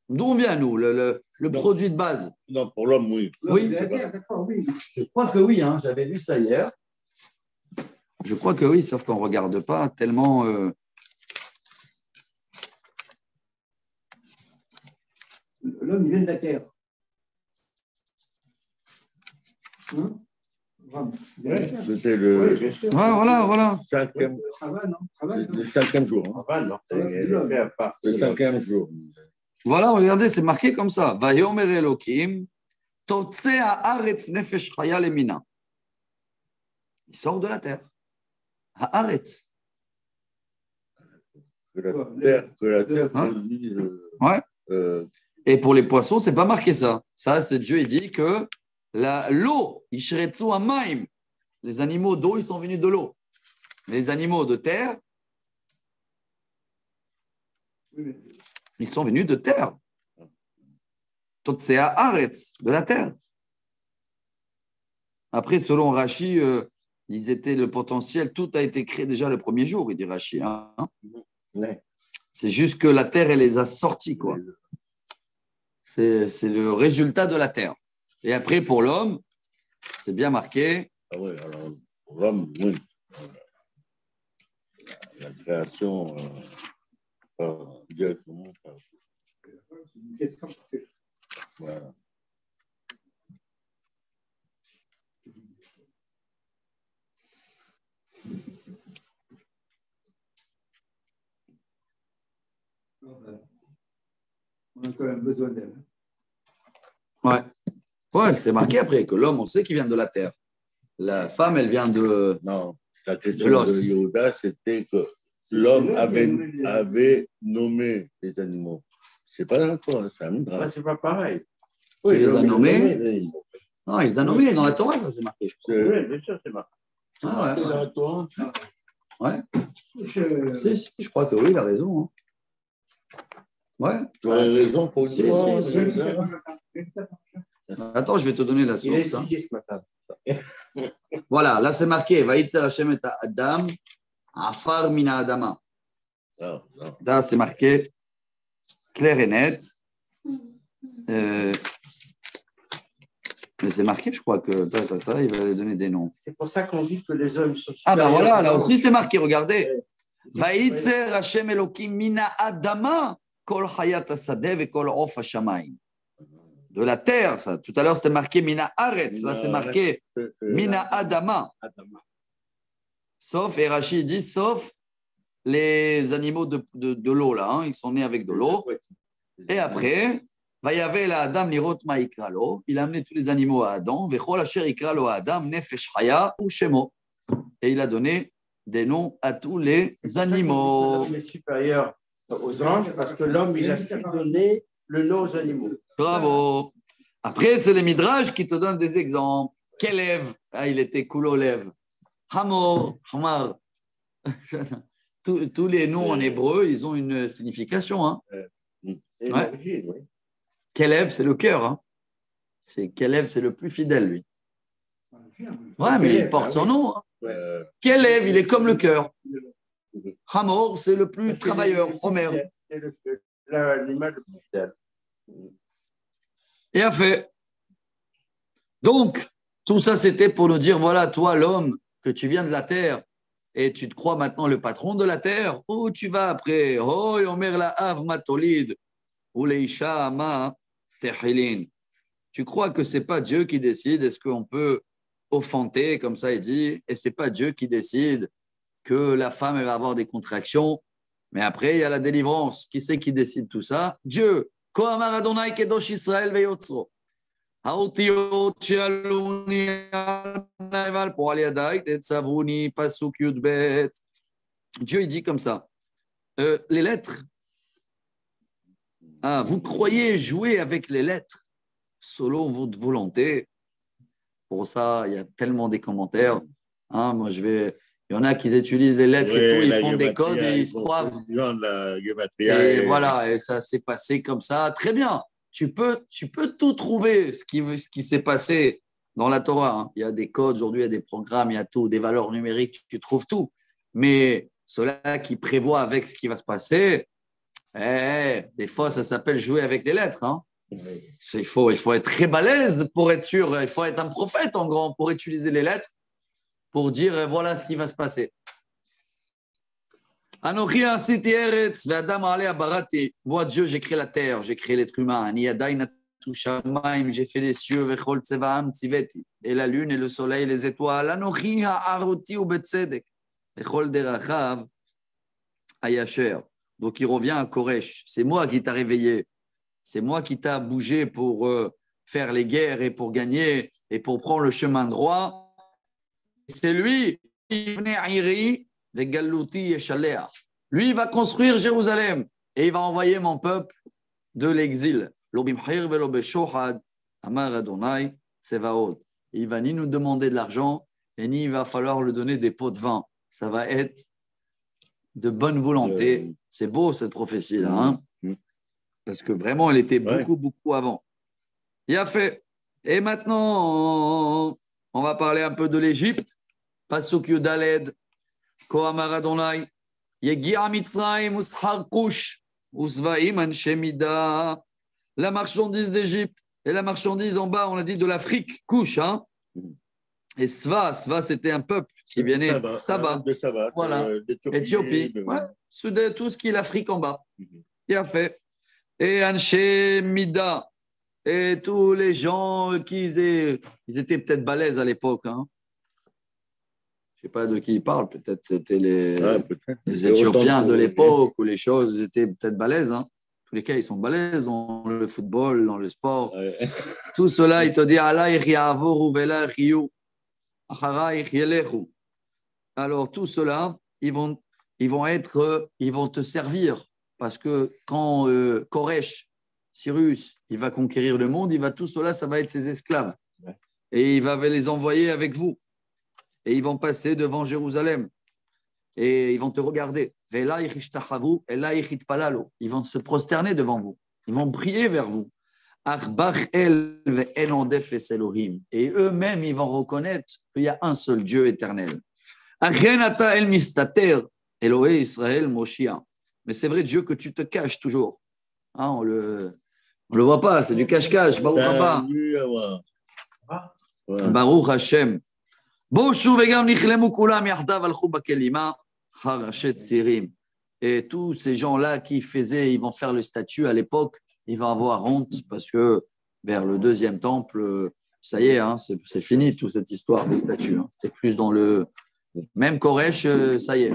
D'où on vient, nous, le produit de base? Non, pour l'homme, oui. Oui, je crois que oui. Hein? J'avais vu ça hier. Je crois que oui, sauf qu'on ne regarde pas tellement. L'homme, il vient de la terre. Hein? C'était le. Oui, voilà. Cinquième. Le cinquième jour. Hein. Le cinquième jour. Voilà, regardez, c'est marqué comme ça. Vayomer Elokim, Totsea Haaretz Nefesh Chaya Lemina. Il sort de la terre. Haaretz. Que la terre produit. Ouais. Et pour les poissons, c'est pas marqué ça. Ça, c'est Dieu, il dit que l'eau, Ishretsu Amaim, Les animaux d'eau, ils sont venus de l'eau. Les animaux de terre, ils sont venus de terre. Totsea Aretz, de la terre. Après, selon Rashi, ils étaient le potentiel, tout a été créé déjà le premier jour, il dit Rashi. Hein. Ouais. C'est juste que la terre, elle les a sortis, quoi. C'est le résultat de la terre. Et après, pour l'homme, c'est bien marqué. Ah oui, alors, pour l'homme, oui. La création, directement. Voilà. On a quand même besoin d'elle. Ouais. Ouais, c'est marqué après que l'homme, on sait qu'il vient de la terre. La femme, elle vient de. Non, la question l'os. de Yehuda, c'était que l'homme avait nommé les animaux. C'est pas dans le Torah, c'est un midrash. C'est pas pareil. Il les a nommés. les animaux. Non, il les a nommés dans la Torah, ça c'est marqué. Je crois. Oui, bien sûr, c'est marqué. Ah, C'est ouais. dans la Torah. Ouais. Si, je crois que oui, il a raison. Hein. Ouais. Tu aurais raison pour Si, dire. si. Attends, je vais te donner la Il est source. Hein. étudié ce matin. Voilà, là c'est marqué Vaïtzer Hashem et Adam, Afar Mina Adama. Non, non. Là c'est marqué clair et net. Mais c'est marqué, je crois que il va donner des noms. C'est pour ça qu'on dit que les hommes sont Ah ben supérieurs voilà, aux là hommes. aussi c'est marqué, regardez. C'est- Vaïtzer Hashem Elokim Mina Adama, Kol Hayat Asadeh et Kol Of Hashamayim. De la terre, ça. Tout à l'heure c'était marqué Mina Aretz, là c'est marqué Mina Adama. Sauf, et Rachid dit, sauf les animaux de l'eau, là, hein, ils sont nés avec de l'eau. Et après, va y avoir la Adam Nirot Maïkralo, il a amené tous les animaux à Adam, Vechol Asher Ikralo Adam, Nefesh Chaya ou Shemo. Et il a donné des noms à tous les animaux. L'homme est supérieur aux anges parce que l'homme, il a su donner le nom aux animaux. Bravo. Après, c'est les Midrash qui te donnent des exemples. Kelev, ah, il était Kulolev. Hamor, Hamar. Tous les noms en hébreu, ils ont une signification. Hein. Et Ouais. l'origine, oui. Kelev, c'est le cœur. Hein. Kelev, c'est le plus fidèle, lui. Ouais, mais il porte son nom. Hein. Kelev, il est comme le cœur. Hamor, c'est le plus travailleur. Homer. C'est l'animal le plus fidèle. Et a fait. Donc, tout ça, c'était pour nous dire, voilà, toi, l'homme, que tu viens de la terre et tu te crois maintenant le patron de la terre, où tu vas après? Oh, Omer la Av Matolid, ou Leisha Ama Tehilin. Tu crois que ce n'est pas Dieu qui décide? Est-ce qu'on peut offenter, comme ça il dit, et ce n'est pas Dieu qui décide que la femme elle va avoir des contractions, mais après il y a la délivrance. Qui c'est qui décide tout ça? Dieu. Kohamar Adonai Kedosh Israël Veyotzro. האותיות שעלוני על פועל ידיי, תצווני, פסוק י"ב. Dieu il dit comme ça. Les lettres, vous croyez jouer avec les lettres selon votre volonté. Pour ça, il y a tellement des commentaires. Hein, moi, il y en a qui utilisent les lettres et tout, ils font des codes et ils se croient. Et voilà, et ça s'est passé comme ça. Très bien. Tu peux tout trouver, ce qui s'est passé dans la Torah. Hein. Il y a des codes, aujourd'hui, il y a des programmes, il y a tout, des valeurs numériques, tu trouves tout. Mais ceux-là qui prévoient avec ce qui va se passer, des fois, ça s'appelle jouer avec les lettres. Hein. Il faut être très balèze pour être sûr. Il faut être un prophète, en grand, pour utiliser les lettres, pour dire voilà ce qui va se passer. Anochi asiti eretz ve'adam alea barati. Moi, Dieu, j'ai créé la terre, j'ai créé l'être humain. Ani yadai natu shamayim, j'ai fait les cieux, vechol tzevaam tziveti. Et la lune et le soleil, les étoiles. Anochi ha'aruti ubetzedek. Vechol derachav ayasher. Donc, il revient à Koresh. C'est moi qui t'a réveillé. C'est moi qui t'a bougé pour faire les guerres et pour gagner et pour prendre le chemin droit. C'est lui qui venait à Iri. Lui, il va construire Jérusalem et il va envoyer mon peuple de l'exil. Il va ni nous demander de l'argent, et ni il va falloir lui donner des pots de vin. Ça va être de bonne volonté. C'est beau cette prophétie-là, hein? Parce que vraiment, elle était beaucoup avant. Il a fait. Et maintenant, on va parler un peu de l'Égypte. Pasuk Yudaled, Kohamar Adonai, Yegia Mitzrayim Ushar Kush, Usvaim Anshemida. La marchandise d'Égypte et la marchandise en bas, on a dit de l'Afrique, Kush, hein? Et Sva, c'était un peuple qui venait Saba, de Saba, voilà, Éthiopie, ouais. Tout ce qui est l'Afrique en bas. Il a fait. Et Anche Mida, et tous les gens ils étaient peut-être balèzes à l'époque. Hein. Je ne sais pas de qui ils parlent, peut-être c'était les Éthiopiens de l'époque ou les choses, ils étaient peut-être balèzes. Hein. Tous les cas, ils sont balèzes dans le football, dans le sport. Ouais. Tout cela, il te dit alors, tout cela, ils vont te servir parce que quand Koresh, Cyrus, il va conquérir le monde, tout cela, ça va être ses esclaves. Ouais. Et il va les envoyer avec vous. Et ils vont passer devant Jérusalem. Et ils vont te regarder. Ils vont se prosterner devant vous. Ils vont prier vers vous. Et eux-mêmes, ils vont reconnaître qu'il y a un seul Dieu éternel. Mais c'est vrai, Dieu, que tu te caches toujours. Hein, on le voit pas, c'est du cache-cache. Baruch Haba. Baruch Hashem. Et tous ces gens-là qui ils vont faire le statut à l'époque, ils vont avoir honte parce que vers le deuxième temple, ça y est, hein, c'est fini toute cette histoire des statues. Hein. C'était plus dans le... Même Koresh, ça y est.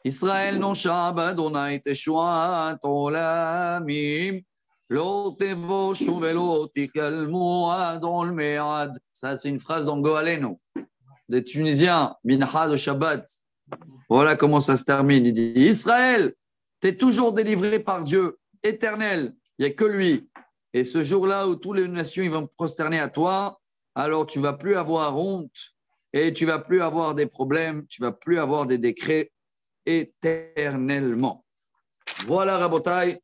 Israël non shab Adonai teshuat olamim lo tevoshu velo tikalmu adol me'ad. Ça, c'est une phrase dans Goaleno, des Tunisiens, Minha de Shabbat. Voilà comment ça se termine. Il dit, Israël, tu es toujours délivré par Dieu, éternel. Il n'y a que lui. Et ce jour-là où toutes les nations ils vont prosterner à toi, alors tu ne vas plus avoir honte et tu ne vas plus avoir des problèmes, tu ne vas plus avoir des décrets éternellement. Voilà, Rabotai.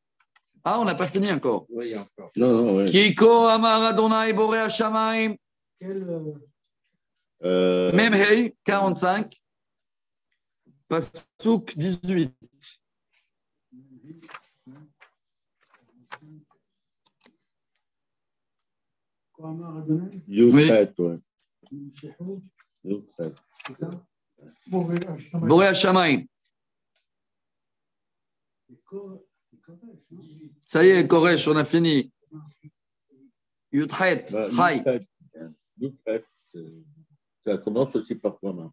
Ah, on n'a pas fini encore. Oui, encore. Non, oui. Kiko Amar Adonai Boré Hashamaim. Même Hey, 45. Pasuk 18. Youthet, oui. Boré Hashamaim. Ça y est, Koresh, on a fini. Yuthet, Hay. Youthet, ça commence aussi par quoi, non?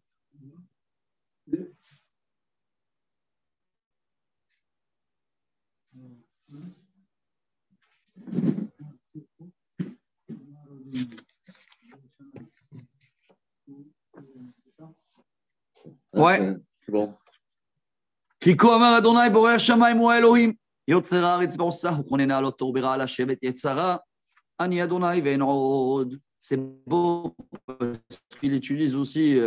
Ouais. C'est bon. Kiko Amar Adonai Boré Hashamayim ou Elohim. Yotzer Haaretz B'osa, הוא כוננה לו תור ברע לשבת יצרה, אני אדוני ואין עוד. C'est beau parce qu'il utilise aussi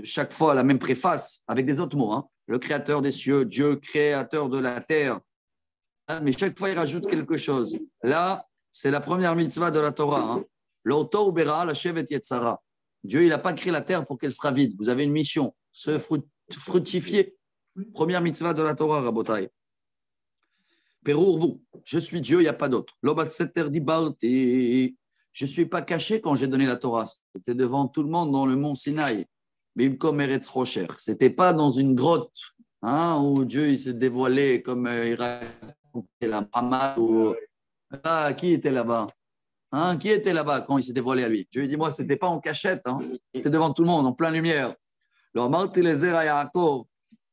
chaque fois la même préface avec des autres mots. Hein. Le créateur des cieux, Dieu créateur de la terre. Mais chaque fois, il rajoute quelque chose. Là, c'est la première mitzvah de la Torah. Hein. L'Oto Ubera, la Shevet Yetzara. Dieu, il n'a pas créé la terre pour qu'elle sera vide. Vous avez une mission, se fructifier. Première mitzvah de la Torah, Rabotai. Pérour, vous, je suis Dieu, il n'y a pas d'autre. L'Oba Seter Dibarti. Je ne suis pas caché quand j'ai donné la Torah. C'était devant tout le monde dans le mont Sinaï. Bimkom Eretz Rocher. Ce n'était pas dans une grotte hein, où Dieu il s'est dévoilé comme il racontait la Muhammad. Ah, qui était là-bas hein, qui était là-bas quand il s'est dévoilé à lui? Dieu dit, moi, ce n'était pas en cachette. Hein. C'était devant tout le monde, en pleine lumière. Alors, Marti Lezer à Yaakov,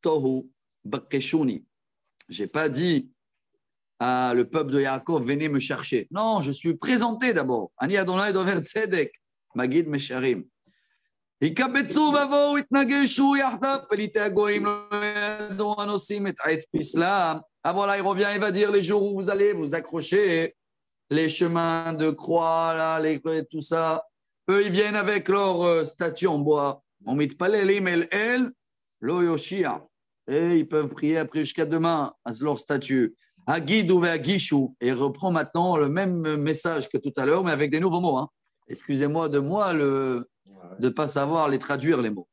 Tohu, Bakeshuni. Je n'ai pas dit à le peuple de Yaakov, venez me chercher. Non, je suis présenté d'abord. Ani Adonai Dover Tzedek, Magid Mesharim. יקבצו ובואו יתנגשו יחדיו פליטי הגויים לא ידעו הנושאים את העץ פסלם. Voilà, il revient, il va dire les jours où vous allez vous accrocher, les chemins de croix, là, tout ça, Eux, ils viennent avec leur statue en bois. On met palelim el lo yoshia. Et ils peuvent prier après jusqu'à demain à leur statue. Agidou et Agishu. Et il reprend maintenant le même message que tout à l'heure, mais avec des nouveaux mots. Hein. Excusez-moi de moi de ne pas savoir les traduire, les mots.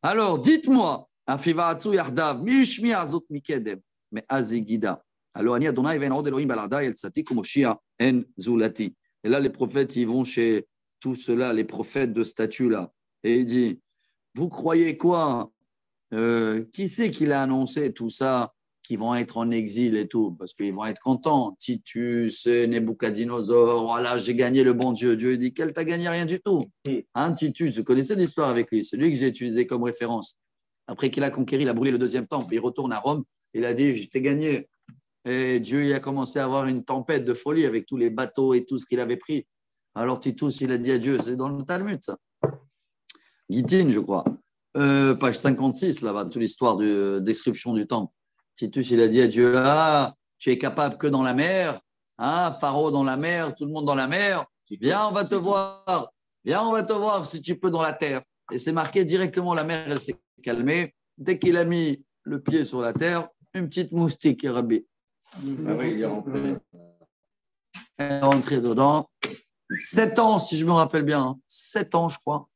Alors, dites-moi, Afivaatsu yardav, mishmi azot mikedem, mais azigida. Alors, Ani Adonai ven od Elohim balada el tzatik umoshia en zulati. Et là, les prophètes, ils vont chez tous ceux-là, les prophètes de statue là, et il dit, vous croyez quoi? Qui c'est qui l'a annoncé tout ça, qui vont être en exil et tout, parce qu'ils vont être contents. Titus, Nebuchadnezzar, voilà, j'ai gagné le bon Dieu. Dieu dit, qu'elle t'a gagné rien du tout. Hein, Titus, vous connaissez l'histoire avec lui, c'est lui que j'ai utilisé comme référence. Après qu'il a conquéri, il a brûlé le deuxième temple, il retourne à Rome, il a dit, je t'ai gagné. Et Dieu il a commencé à avoir une tempête de folie avec tous les bateaux et tout ce qu'il avait pris. Alors Titus, il a dit à Dieu, c'est dans le Talmud ça. Gittin, je crois. Page 56, là-bas, toute l'histoire de description du temple. Titus, il a dit à Dieu, ah, tu es capable que dans la mer, hein, Pharaon dans la mer, tout le monde dans la mer, viens, on va te voir, viens, on va te voir si tu peux dans la terre. Et c'est marqué directement, la mer, elle s'est calmée. Dès qu'il a mis le pied sur la terre, une petite moustique, Rabbi. Ah oui, il est rentré. Elle est rentrée dedans. 7 ans, si je me rappelle bien, hein. 7 ans, je crois.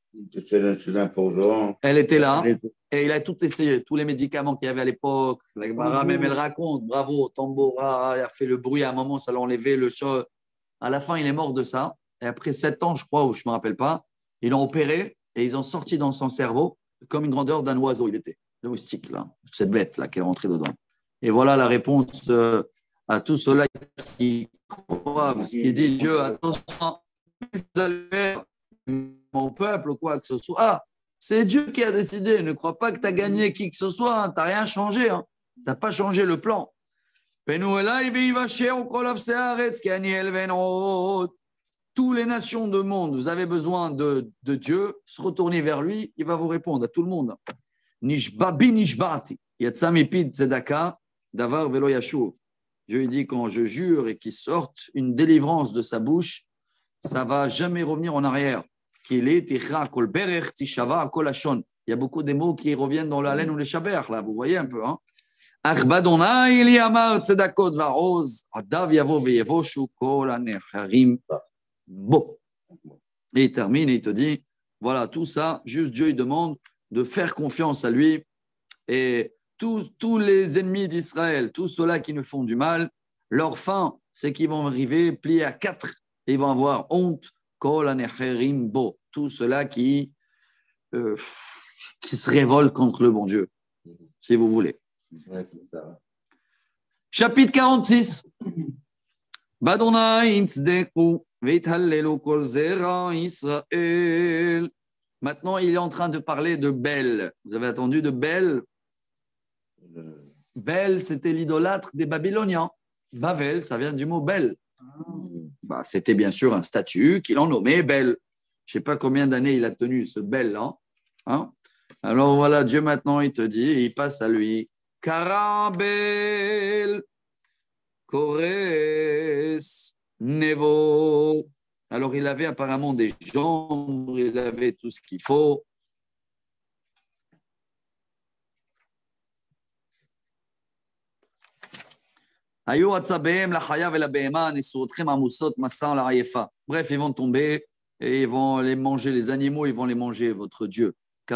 Elle était là et il a tout essayé, tous les médicaments qu'il y avait à l'époque. La Gemara même, elle raconte, bravo, Tambora, il a fait le bruit, à un moment, ça l'a enlevé, le choc. À la fin, il est mort de ça. Et après 7 ans, je crois, ou je ne me rappelle pas, ils l'ont opéré et ils ont sorti dans son cerveau comme une grandeur d'un oiseau, il était. Le moustique, là, cette bête-là qui est rentrée dedans. Et voilà la réponse à tous ceux-là qui croient, parce qu'il dit Dieu, attention, vous allez faire mon peuple ou quoi que ce soit. Ah, c'est Dieu qui a décidé. Ne crois pas que tu as gagné qui que ce soit. Hein. Tu n'as rien changé. Hein. Tu n'as pas changé le plan. Toutes les nations du monde, vous avez besoin de Dieu, se retourner vers lui, il va vous répondre à tout le monde. Nishbabi nishbati. Yatsami tzedaka davar velo yashuv. Je lui dis quand je jure et qu'il sorte une délivrance de sa bouche, ça ne va jamais revenir en arrière. Il y a beaucoup de mots qui reviennent dans la laine ou les shaber, là, vous voyez un peu. Hein? Bon. Et il termine et il te dit, voilà, tout ça, juste Dieu, il demande de faire confiance à lui. Et tous les ennemis d'Israël, tous ceux-là qui nous font du mal, leur fin, c'est qu'ils vont arriver pliés à 4 et ils vont avoir honte. Tous ceux-là qui se révoltent contre le bon Dieu, si vous voulez. Chapitre 46. Maintenant, il est en train de parler de Bel. Vous avez entendu de Bel? Bel, c'était l'idolâtre des Babyloniens. Bavel, ça vient du mot Bel. Bah, c'était bien sûr un statut qu'il en nommait Bel. Je ne sais pas combien d'années il a tenu ce Bel-là. Hein? Alors voilà, Dieu maintenant, il te dit, il passe à lui. Karabel, Kores, Nevo. Alors il avait apparemment des jambes, il avait tout ce qu'il faut. Bref, ils vont tomber et ils vont les manger, les animaux, ils vont les manger, votre Dieu. Et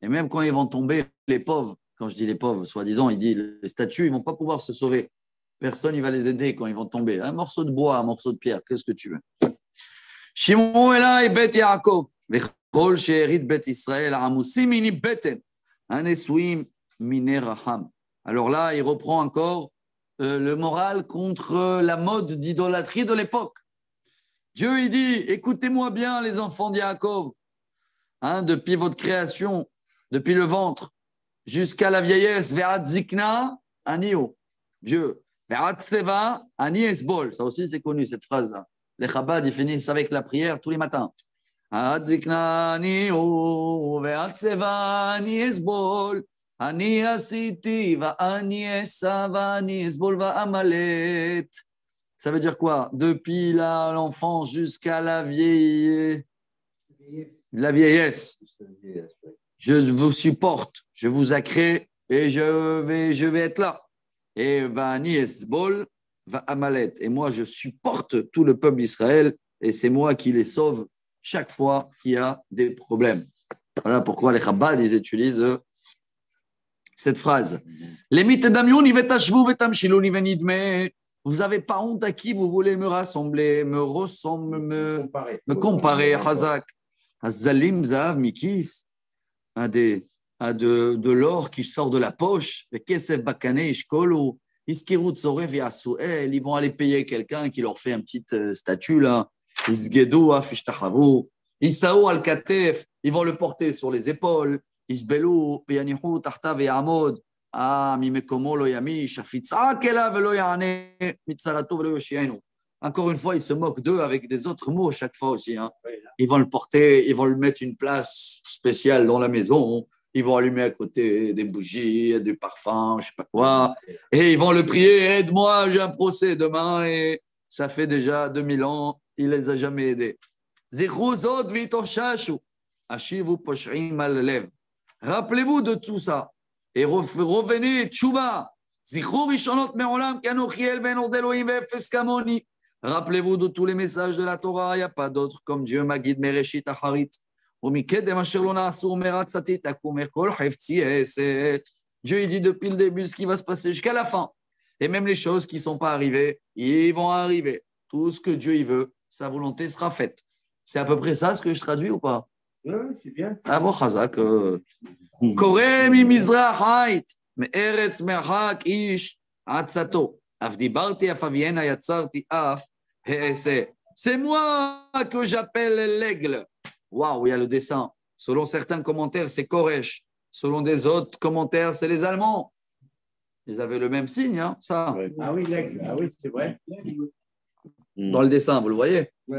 même quand ils vont tomber, les pauvres, quand je dis les pauvres, soi-disant, il dit les statues, ils ne vont pas pouvoir se sauver. Personne ne va les aider quand ils vont tomber. Un morceau de bois, un morceau de pierre, qu'est-ce que tu veux? Shimon Elai Bet Yaakov, Vechol She'erit Bet Israël, Amusim Ini Beten, Anesuim Mine Raham. Alors là, il reprend encore le moral contre la mode d'idolâtrie de l'époque. Dieu, il dit, écoutez-moi bien les enfants d'Yaakov, hein, depuis votre création, depuis le ventre, jusqu'à la vieillesse, Ve'at Zikna, Anio, Dieu, Ve'at Seva, Ani Esbol, ça aussi c'est connu cette phrase-là. Les Chabad, ils finissent avec la prière tous les matins. Ve'at Zikna, Anio, Ve'at Seva, Ani Esbol, Ani Asiti, Va'ani Esa, Va'ani Esbol, Va'amalet. Ça veut dire quoi? Depuis l'enfance jusqu'à la vieillesse. Je vous supporte, je vous ai créé et je vais être là. Et Vani Esbol va Amalet. Et moi, je supporte tout le peuple d'Israël et c'est moi qui les sauve chaque fois qu'il y a des problèmes. Voilà pourquoi les Chabad, ils utilisent cette phrase. Vous n'avez pas honte à qui vous voulez me rassembler, me comparer. Hazak. Hazalim Zav Mikis. De l'or qui sort de la poche, ils vont aller payer quelqu'un qui leur fait une petite statue là. Ils vont le porter sur les épaules. Encore une fois, ils se moquent d'eux avec des autres mots chaque fois aussi. Hein. Ils vont le porter, ils vont le mettre une place spéciale dans la maison. Ils vont allumer à côté des bougies, du parfum, je ne sais pas quoi. Et ils vont le prier, aide-moi, j'ai un procès demain. Et ça fait déjà 2000 ans, il ne les a jamais aidés. Rappelez-vous de tout ça. Et revenez, tchouva. Rappelez-vous de tous les messages de la Torah. Il n'y a pas d'autre comme Dieu, Magid, Mereshit, Acharit. Dieu il dit depuis le début ce qui va se passer jusqu'à la fin. Et même les choses qui ne sont pas arrivées, ils vont arriver. Tout ce que Dieu il veut, sa volonté sera faite. C'est à peu près ça ce que je traduis ou pas? Oui, c'est bien. Ah bon, Chazak. Koremi Mizrahait, Me'eretz Merhak Ish, Atzato. Afdibarti Afaviena Yatsarti Af, Heese. C'est moi que j'appelle l'aigle. Waouh, il y a le dessin. Selon certains commentaires, c'est Koresh. Selon des autres commentaires, c'est les Allemands. Ils avaient le même signe, hein, ça. Ouais. Ah oui, c'est vrai. Dans le dessin, vous le voyez? Oui.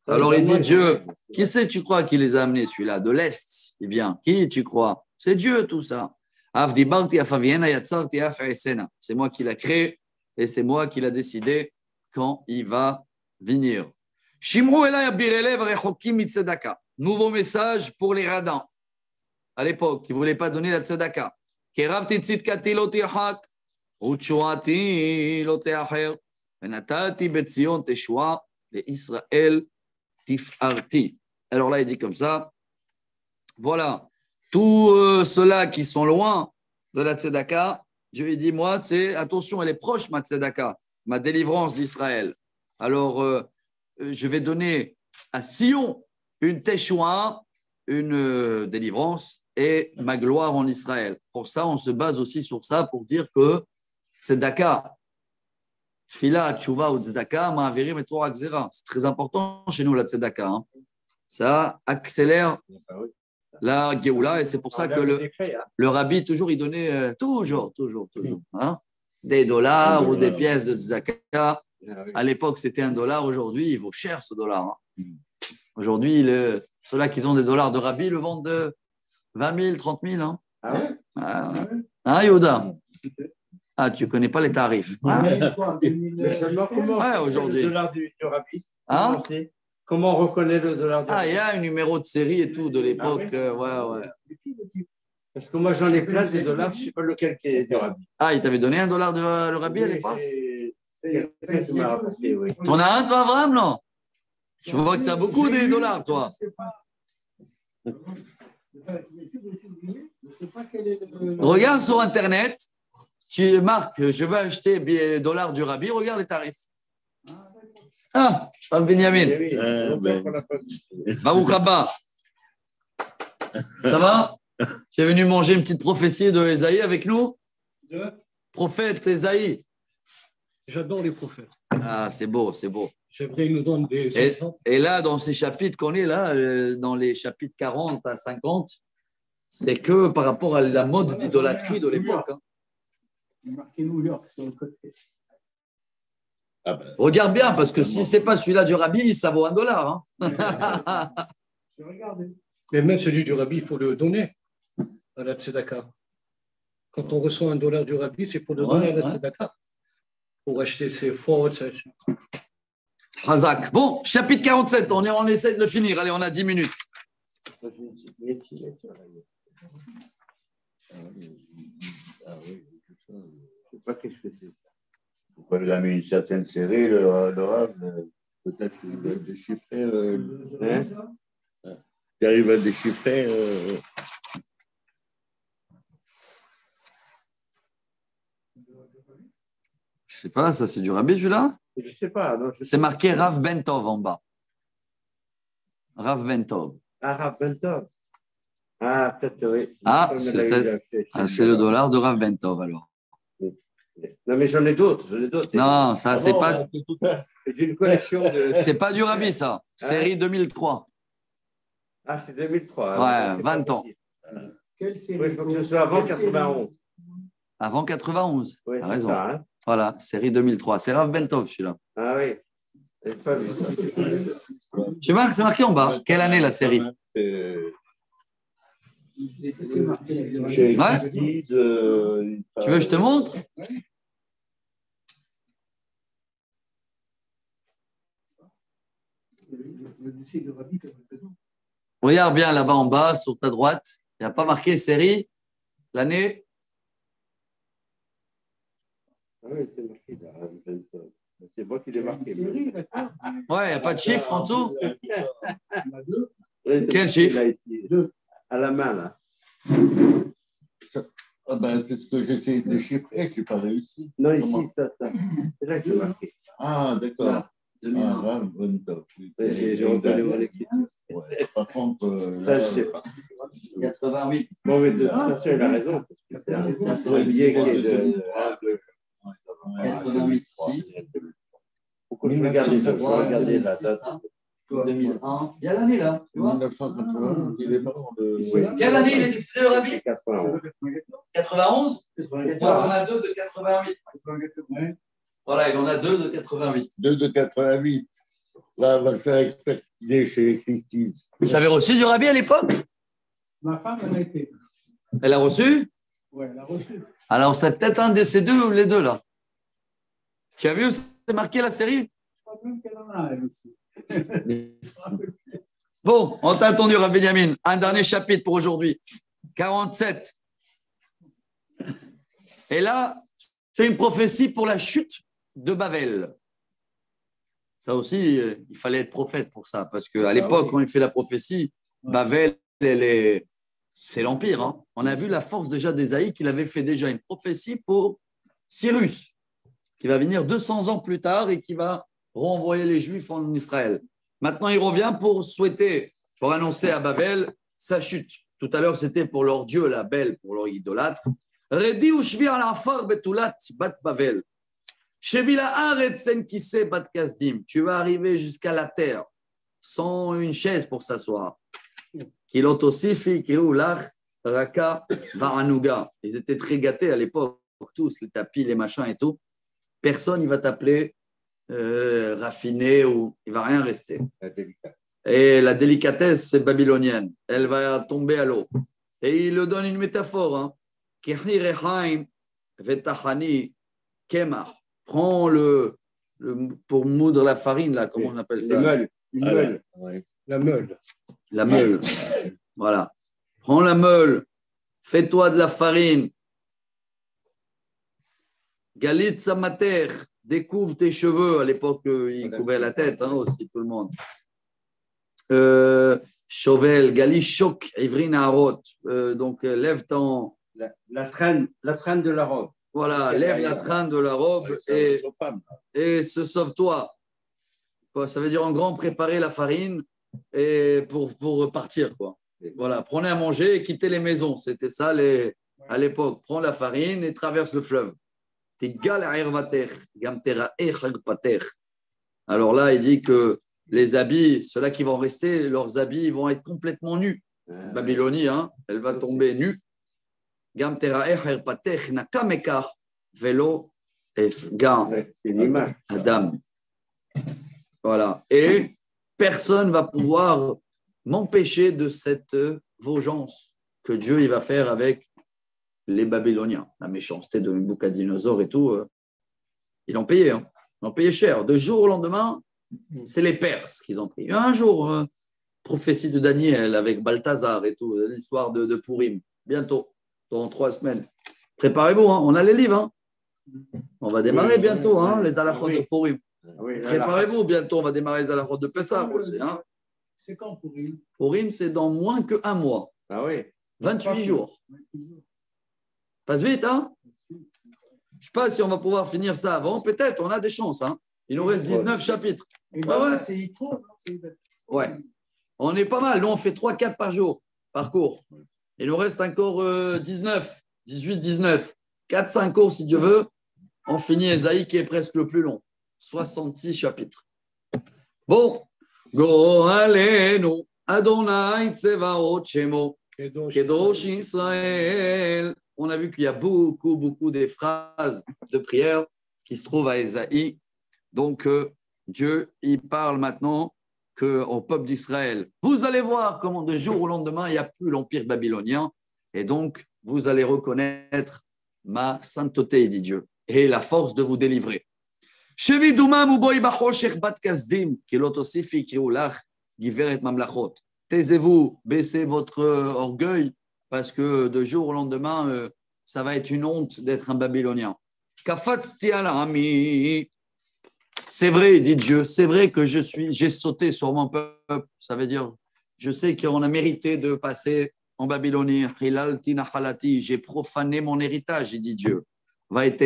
Alors il dit Dieu, qui c'est tu crois qui les a amenés celui-là? De l'Est, il vient. Qui tu crois? C'est Dieu tout ça. C'est moi qui l'a créé et c'est moi qui l'a décidé quand il va venir. Nouveau message pour les radins. À l'époque, ils ne voulaient pas donner la tzedaka. Alors là, il dit comme ça. Voilà. Tous ceux-là qui sont loin de la tzedaka, Dieu lui dit, moi, c'est, attention, elle est proche, ma tzedaka, ma délivrance d'Israël. Alors, je vais donner à Sion une teshuah, une délivrance et ma gloire en Israël. Pour ça, on se base aussi sur ça pour dire que tzedaka, tfila, tshuva ou tzedaka, ma'avirim et Torah gzera. C'est très important chez nous, la tzedaka. Hein. Ça accélère la Géoula, et c'est pour ça que le rabbi, toujours, il donnait, toujours, hein, des dollars ou des pièces de tzedaka. À l'époque, c'était $1. Aujourd'hui, il vaut cher ce dollar. Hein. Aujourd'hui, ceux-là qui ont des dollars de rabbi le vendent de 20 000, 30 000. Hein, hein Yehuda? Ah, tu ne connais pas les tarifs. Mais seulement comment aujourd'hui. Le dollar du rabbi? Hein? Comment on reconnaît le dollar du rabbi? Il y a un numéro de série et tout de l'époque. Ouais. Parce que moi, j'en ai plein des dollars, je ne sais pas lequel qui est du rabbi. Ah, il t'avait donné $1 le rabbi à l'époque? Oui. T'en as un, toi, Abraham, non? Je vois que tu as beaucoup des dollars, toi. Regarde sur Internet, tu marques, je veux acheter dollars du rabbi, regarde les tarifs. Ah, Benjamin. Baruch Haba. Ça va? Tu es venu manger une petite prophétie de Ésaïe avec nous? Prophète Ésaïe. J'adore les prophètes. Ah, c'est beau. J'aimerais qu'ils nous donnent des exemples. Et là, dans ces chapitres qu'on est là, dans les chapitres 40 à 50, c'est que par rapport à la mode d'idolâtrie de l'époque. Hein. Il est marqué New York sur le côté. Ah ben, regarde bien, parce que si ce n'est pas celui-là du rabbi, ça vaut $1. Hein. Je regarde. Mais même celui du rabbi, il faut le donner à la tzedaka. Quand on reçoit $1 du rabbi, c'est pour le donner à la tzedaka. pour acheter ses fautes. Hazak. Bon, chapitre 47, on essaie de le finir. Allez, on a 10 minutes. Ah oui, je sais pas qu'est-ce que c'est. Pourquoi il a mis une certaine série, le Rav, peut-être qu'il va déchiffrer. Il arrive à déchiffrer. Je sais pas, ça c'est du Rabbi celui-là? Je sais pas. Non, C'est marqué Rav Bentov en bas. Rav Bentov. Ah, Rav Bentov. Ah, peut-être, oui. Ah, c'est le dollar de Rav Bentov alors. Non, mais j'en ai d'autres. Non, ça c'est pas. J'ai une collection de. C'est pas du Rabbi ça. Série 2003. Ah, c'est 2003. Ouais, 20 ans. Quelle série? Oui, il faut que ce soit avant 91. Avant 91. Oui, T'as c'est raison. ça, hein. Voilà, série 2003. C'est Rav Bentov celui-là. Ah oui. J'ai pas vu ça. Tu vois, c'est marqué en bas. Quelle année la série? C'est marqué. Chez Ouais. Christie's, Tu veux que je te montre? Le dossier de Rabbi, comme présent. Regarde bien là-bas en bas, sur ta droite. Il n'y a pas marqué série, l'année. Ah oui, c'est marqué là, Rav Bentov. C'est moi qui l'ai marqué. Série, d'accord. Ouais, il n'y a pas de chiffre en dessous. Il y en a deux. Oui, Quel c'est chiffre? là, ici. À la main, là. Ah ben, c'est ce que j'essaie de déchiffrer, je n'ai pas réussi. Non, Comment? ici, ça. C'est là que j'ai marqué. Ah, d'accord. Là, Ah, 2001. Rav Bentov. Oui. J'ai retenu mon écriture. Ouais. Par contre, Ça, là, je sais pas. 88. Bon, mais de toute façon, il a raison. Ça, c'est Le billet qui est de. 88. Pourquoi je regarde les autres? Je vais regarder la date. 2001. Il y a l'année là. Tu vois 1980, il est mort de. Oui. Quelle année il est décédé le Rabbi? 91. 91. Moi, il en a deux de 88. Ouais. Voilà, il en a deux de 88. 2 de 88. Là, on va le faire expertiser chez les Christie's. Vous avez reçu du Rabbi à l'époque? Ma femme, elle a été. Elle a reçu? Ouais, elle a reçu. Alors, c'est peut-être un de ces deux ou les deux là. Tu as vu où c'est marqué la série? Je crois même qu'elle en a, elle aussi. Bon, on t'a attendu, Rav Benjamin. Un dernier chapitre pour aujourd'hui. 47. Et là, c'est une prophétie pour la chute de Babel. Ça aussi, il fallait être prophète pour ça. Parce qu'à l'époque, quand il fait la prophétie, Babel, c'est l'Empire. Hein. On a vu la force déjà d'Ésaïe qu'il avait fait déjà une prophétie pour Cyrus, qui va venir 200 ans plus tard et qui va renvoyer les Juifs en Israël. Maintenant, il revient pour souhaiter, pour annoncer à Babel sa chute. Tout à l'heure, c'était pour leur dieu, la Belle, pour leur idolâtre. Redi ushvi al afar betulat bat Babel. Shevila aretsen kise bat kasdim. Tu vas arriver jusqu'à la terre sans une chaise pour s'asseoir. Kilot osifi kiulach raka va'anuga. Ils étaient très gâtés à l'époque, tous, les tapis, les machins et tout. Personne ne va t'appeler raffiné ou il ne va rien rester. Et la délicatesse, c'est babylonienne. Elle va tomber à l'eau. Et il le donne une métaphore. Hein. Prends pour moudre la farine, là, comment on appelle ça? Une meule. Ouais. La meule. La meule. Voilà. Prends la meule. Fais-toi de la farine. Galit samater. Découvre tes cheveux. À l'époque, il couvrait la tête hein, aussi, tout le monde. Chauvel, Gali Chok, Ivrin Harot. Donc, lève ton. La traîne de la robe. Voilà, lève la traîne de la robe et se sauve-toi. Quoi, ça veut dire en grand préparer la farine et pour partir. Quoi. Voilà, prenez à manger et quittez les maisons. C'était ça à l'époque. Prends la farine et traverse le fleuve. Alors là, il dit que les habits, ceux-là qui vont rester, leurs habits ils vont être complètement nus. Babylonie, hein, elle va tomber nue. Vélo C'est une image. Adam. Voilà. Et personne ne va pouvoir m'empêcher de cette vengeance que Dieu il va faire avec les Babyloniens. La méchanceté de Nebuchadnezzar et tout. Ils l'ont payé. Hein. Ils l'ont payé cher. De jour au lendemain, c'est les Perses qu'ils ont pris. Un jour, prophétie de Daniel avec Balthazar et tout, l'histoire de Pourim. Bientôt, dans 3 semaines. Préparez-vous, hein. On a les livres. Hein. On va démarrer bientôt, hein, les halachot de Pourim. Préparez-vous, bientôt, on va démarrer les halachot de Pessah aussi. Hein. C'est quand Pourim? Pourim, c'est dans moins qu'un mois. Ah oui. 28 jours. Passe vite, hein? Je ne sais pas si on va pouvoir finir ça avant. Peut-être, on a des chances. Hein. Il nous reste 19 chapitres. Et ouais. C'est trop, non? Ouais. On est pas mal. Nous, on fait 3-4 par jour, par cours. Il nous reste encore 19, 18, 19. 4-5 cours, si Dieu veut. On finit Esaïe qui est presque le plus long. 66 chapitres. Bon. Go alenu Adonai tsevaot shemo kedosh Israël. On a vu qu'il y a beaucoup des phrases de prière qui se trouvent à Esaïe. Donc, Dieu, il parle maintenant au peuple d'Israël. Vous allez voir comment de jour au lendemain, il n'y a plus l'empire babylonien. Et donc, vous allez reconnaître ma sainteté, dit Dieu, et la force de vous délivrer. Taisez-vous, baissez votre orgueil, parce que de jour au lendemain, ça va être une honte d'être un Babylonien. C'est vrai, dit Dieu, c'est vrai que j'ai sauté sur mon peuple. Ça veut dire, je sais qu'on a mérité de passer en Babylonie. J'ai profané mon héritage, dit Dieu. Et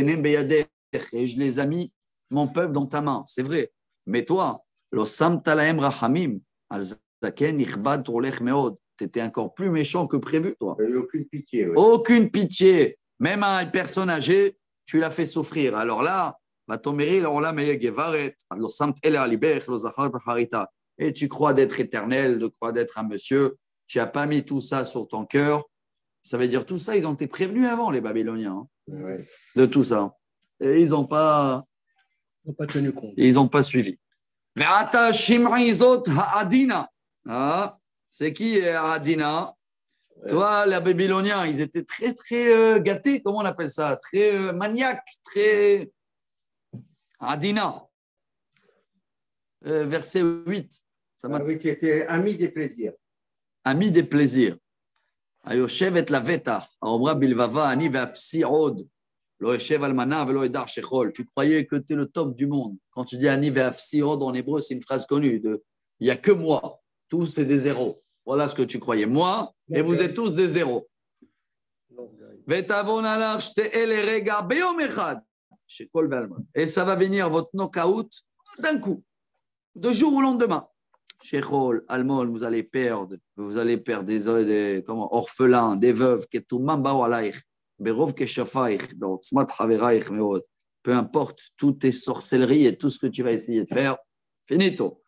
je les ai mis, mon peuple, dans ta main. C'est vrai. Mais toi, tu étais encore plus méchant que prévu, toi. Il n'y a eu aucune pitié. Oui. Aucune pitié. Même à une personne âgée, tu l'as fait souffrir. Alors là, et tu crois d'être éternel, de croire d'être un monsieur, tu n'as pas mis tout ça sur ton cœur. Ça veut dire tout ça, ils ont été prévenus avant, les Babyloniens, hein, Oui. de tout ça. Et ils n'ont pas tenu compte. Ils n'ont pas suivi. Ah, c'est qui Adina? Toi, les Babyloniens, ils étaient très gâtés, comment on appelle ça? Très maniaques, très Adina. Verset 8. Oui, qui était ami des plaisirs. Ami des plaisirs. Ayoshevet la veta, Aomra bilvava, ani ve'afsi od. Lo yeshev almana velo edar shechol. Tu croyais que tu es le top du monde. Quand tu dis ani ve'afsi od en hébreu, c'est une phrase connue. Il n'y a que moi. Tous, c'est des zéros. Voilà ce que tu croyais. Moi, et vous êtes tous des zéros. Et ça va venir votre knockout d'un coup, de jour au lendemain. Shechol, Almol, vous allez perdre des orphelins, des veuves, peu importe toutes tes sorcelleries et tout ce que tu vas essayer de faire, finito.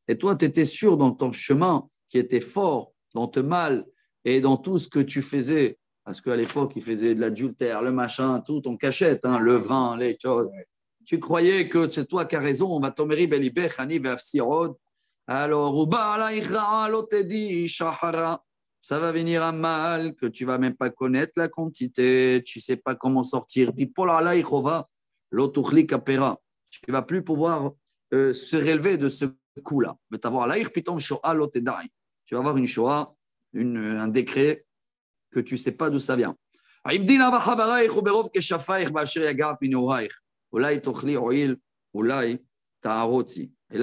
Et toi, tu étais sûr dans ton chemin qui était fort, dans ton mal et dans tout ce que tu faisais. Parce qu'à l'époque, ils faisaient de l'adultère, le machin, tout en cachette, hein, le vin, les choses. Tu croyais que c'est toi qui as raison, on va tomber belibech, ani ve'afsirod. Alors, ça va venir un mal que tu ne vas même pas connaître la quantité, tu ne sais pas comment sortir. Tu ne vas plus pouvoir se relever de ce coup-là. Tu vas avoir une Shoah, un décret que tu ne sais pas d'où ça vient. Et là,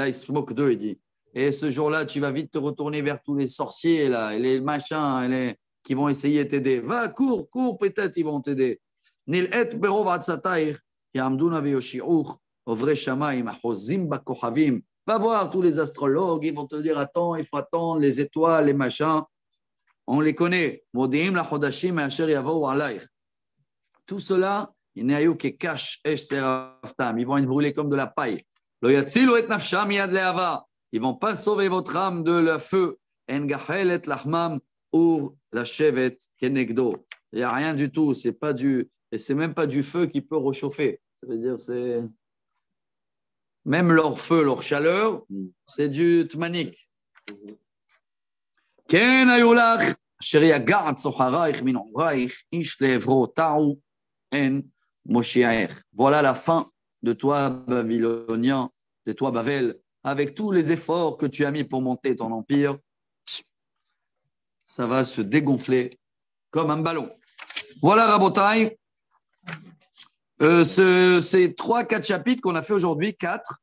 il se moque d'eux, il dit, et ce jour-là, tu vas vite te retourner vers tous les sorciers, là, et les machins qui vont essayer de t'aider. Va, cours, peut-être ils vont t'aider. Va voir tous les astrologues, ils vont te dire, attends, il faut attendre les étoiles, les machins. On les connaît. Tout cela, ils vont être brûlés comme de la paille. Ils ne vont pas sauver votre âme de le feu. Il n'y a rien du tout. Et c'est même pas du feu qui peut réchauffer. Ça veut dire c'est même leur feu, leur chaleur, c'est du tmanik. Voilà la fin de toi, Babylonien, de toi, Babel, avec tous les efforts que tu as mis pour monter ton empire, ça va se dégonfler comme un ballon. Voilà, Rabotai, ces 3-4 chapitres qu'on a fait aujourd'hui, 4.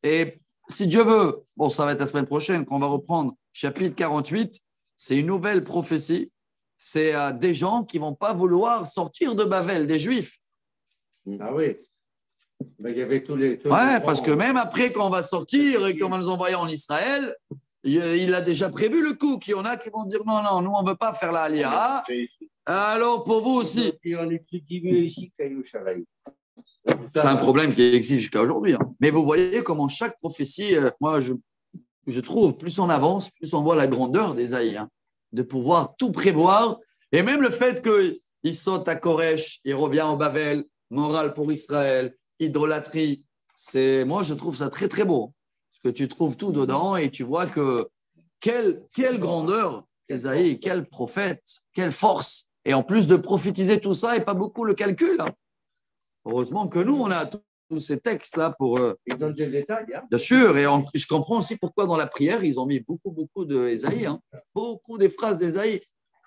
Et si Dieu veut, bon, ça va être la semaine prochaine qu'on va reprendre chapitre 48, c'est une nouvelle prophétie. C'est des gens qui ne vont pas vouloir sortir de Babel, des Juifs. Ah oui. Ben, il y avait tous les. Parce que même après, quand on va sortir et qu'on va nous envoyer en Israël, il a déjà prévu le coup. Il y en a qui vont dire non, nous, on ne veut pas faire la Aliyah. Alors, pour vous aussi. On est plus diminué ici qu'à Yerushalayim. C'est un problème qui existe jusqu'à aujourd'hui. Mais vous voyez comment chaque prophétie, moi, je trouve, plus on avance, plus on voit la grandeur d'Ésaïe, de pouvoir tout prévoir. Et même le fait qu'il saute à Koresh, il revient au Babel, morale pour Israël, idolâtrie, moi, je trouve ça très, très beau. Parce que tu trouves tout dedans et tu vois que quelle grandeur, Ésaïe, quel prophète, quelle force. Et en plus de prophétiser tout ça, et pas beaucoup le calcul. Heureusement que nous, on a tous ces textes-là pour… Ils donnent des détails. Bien sûr, et je comprends aussi pourquoi dans la prière, ils ont mis beaucoup d'Ésaïe, beaucoup des phrases d'Ésaïe,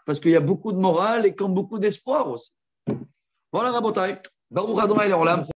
parce qu'il y a beaucoup de morale et comme beaucoup d'espoir aussi. Voilà, Rabotai. Baruch Adonai Leolam.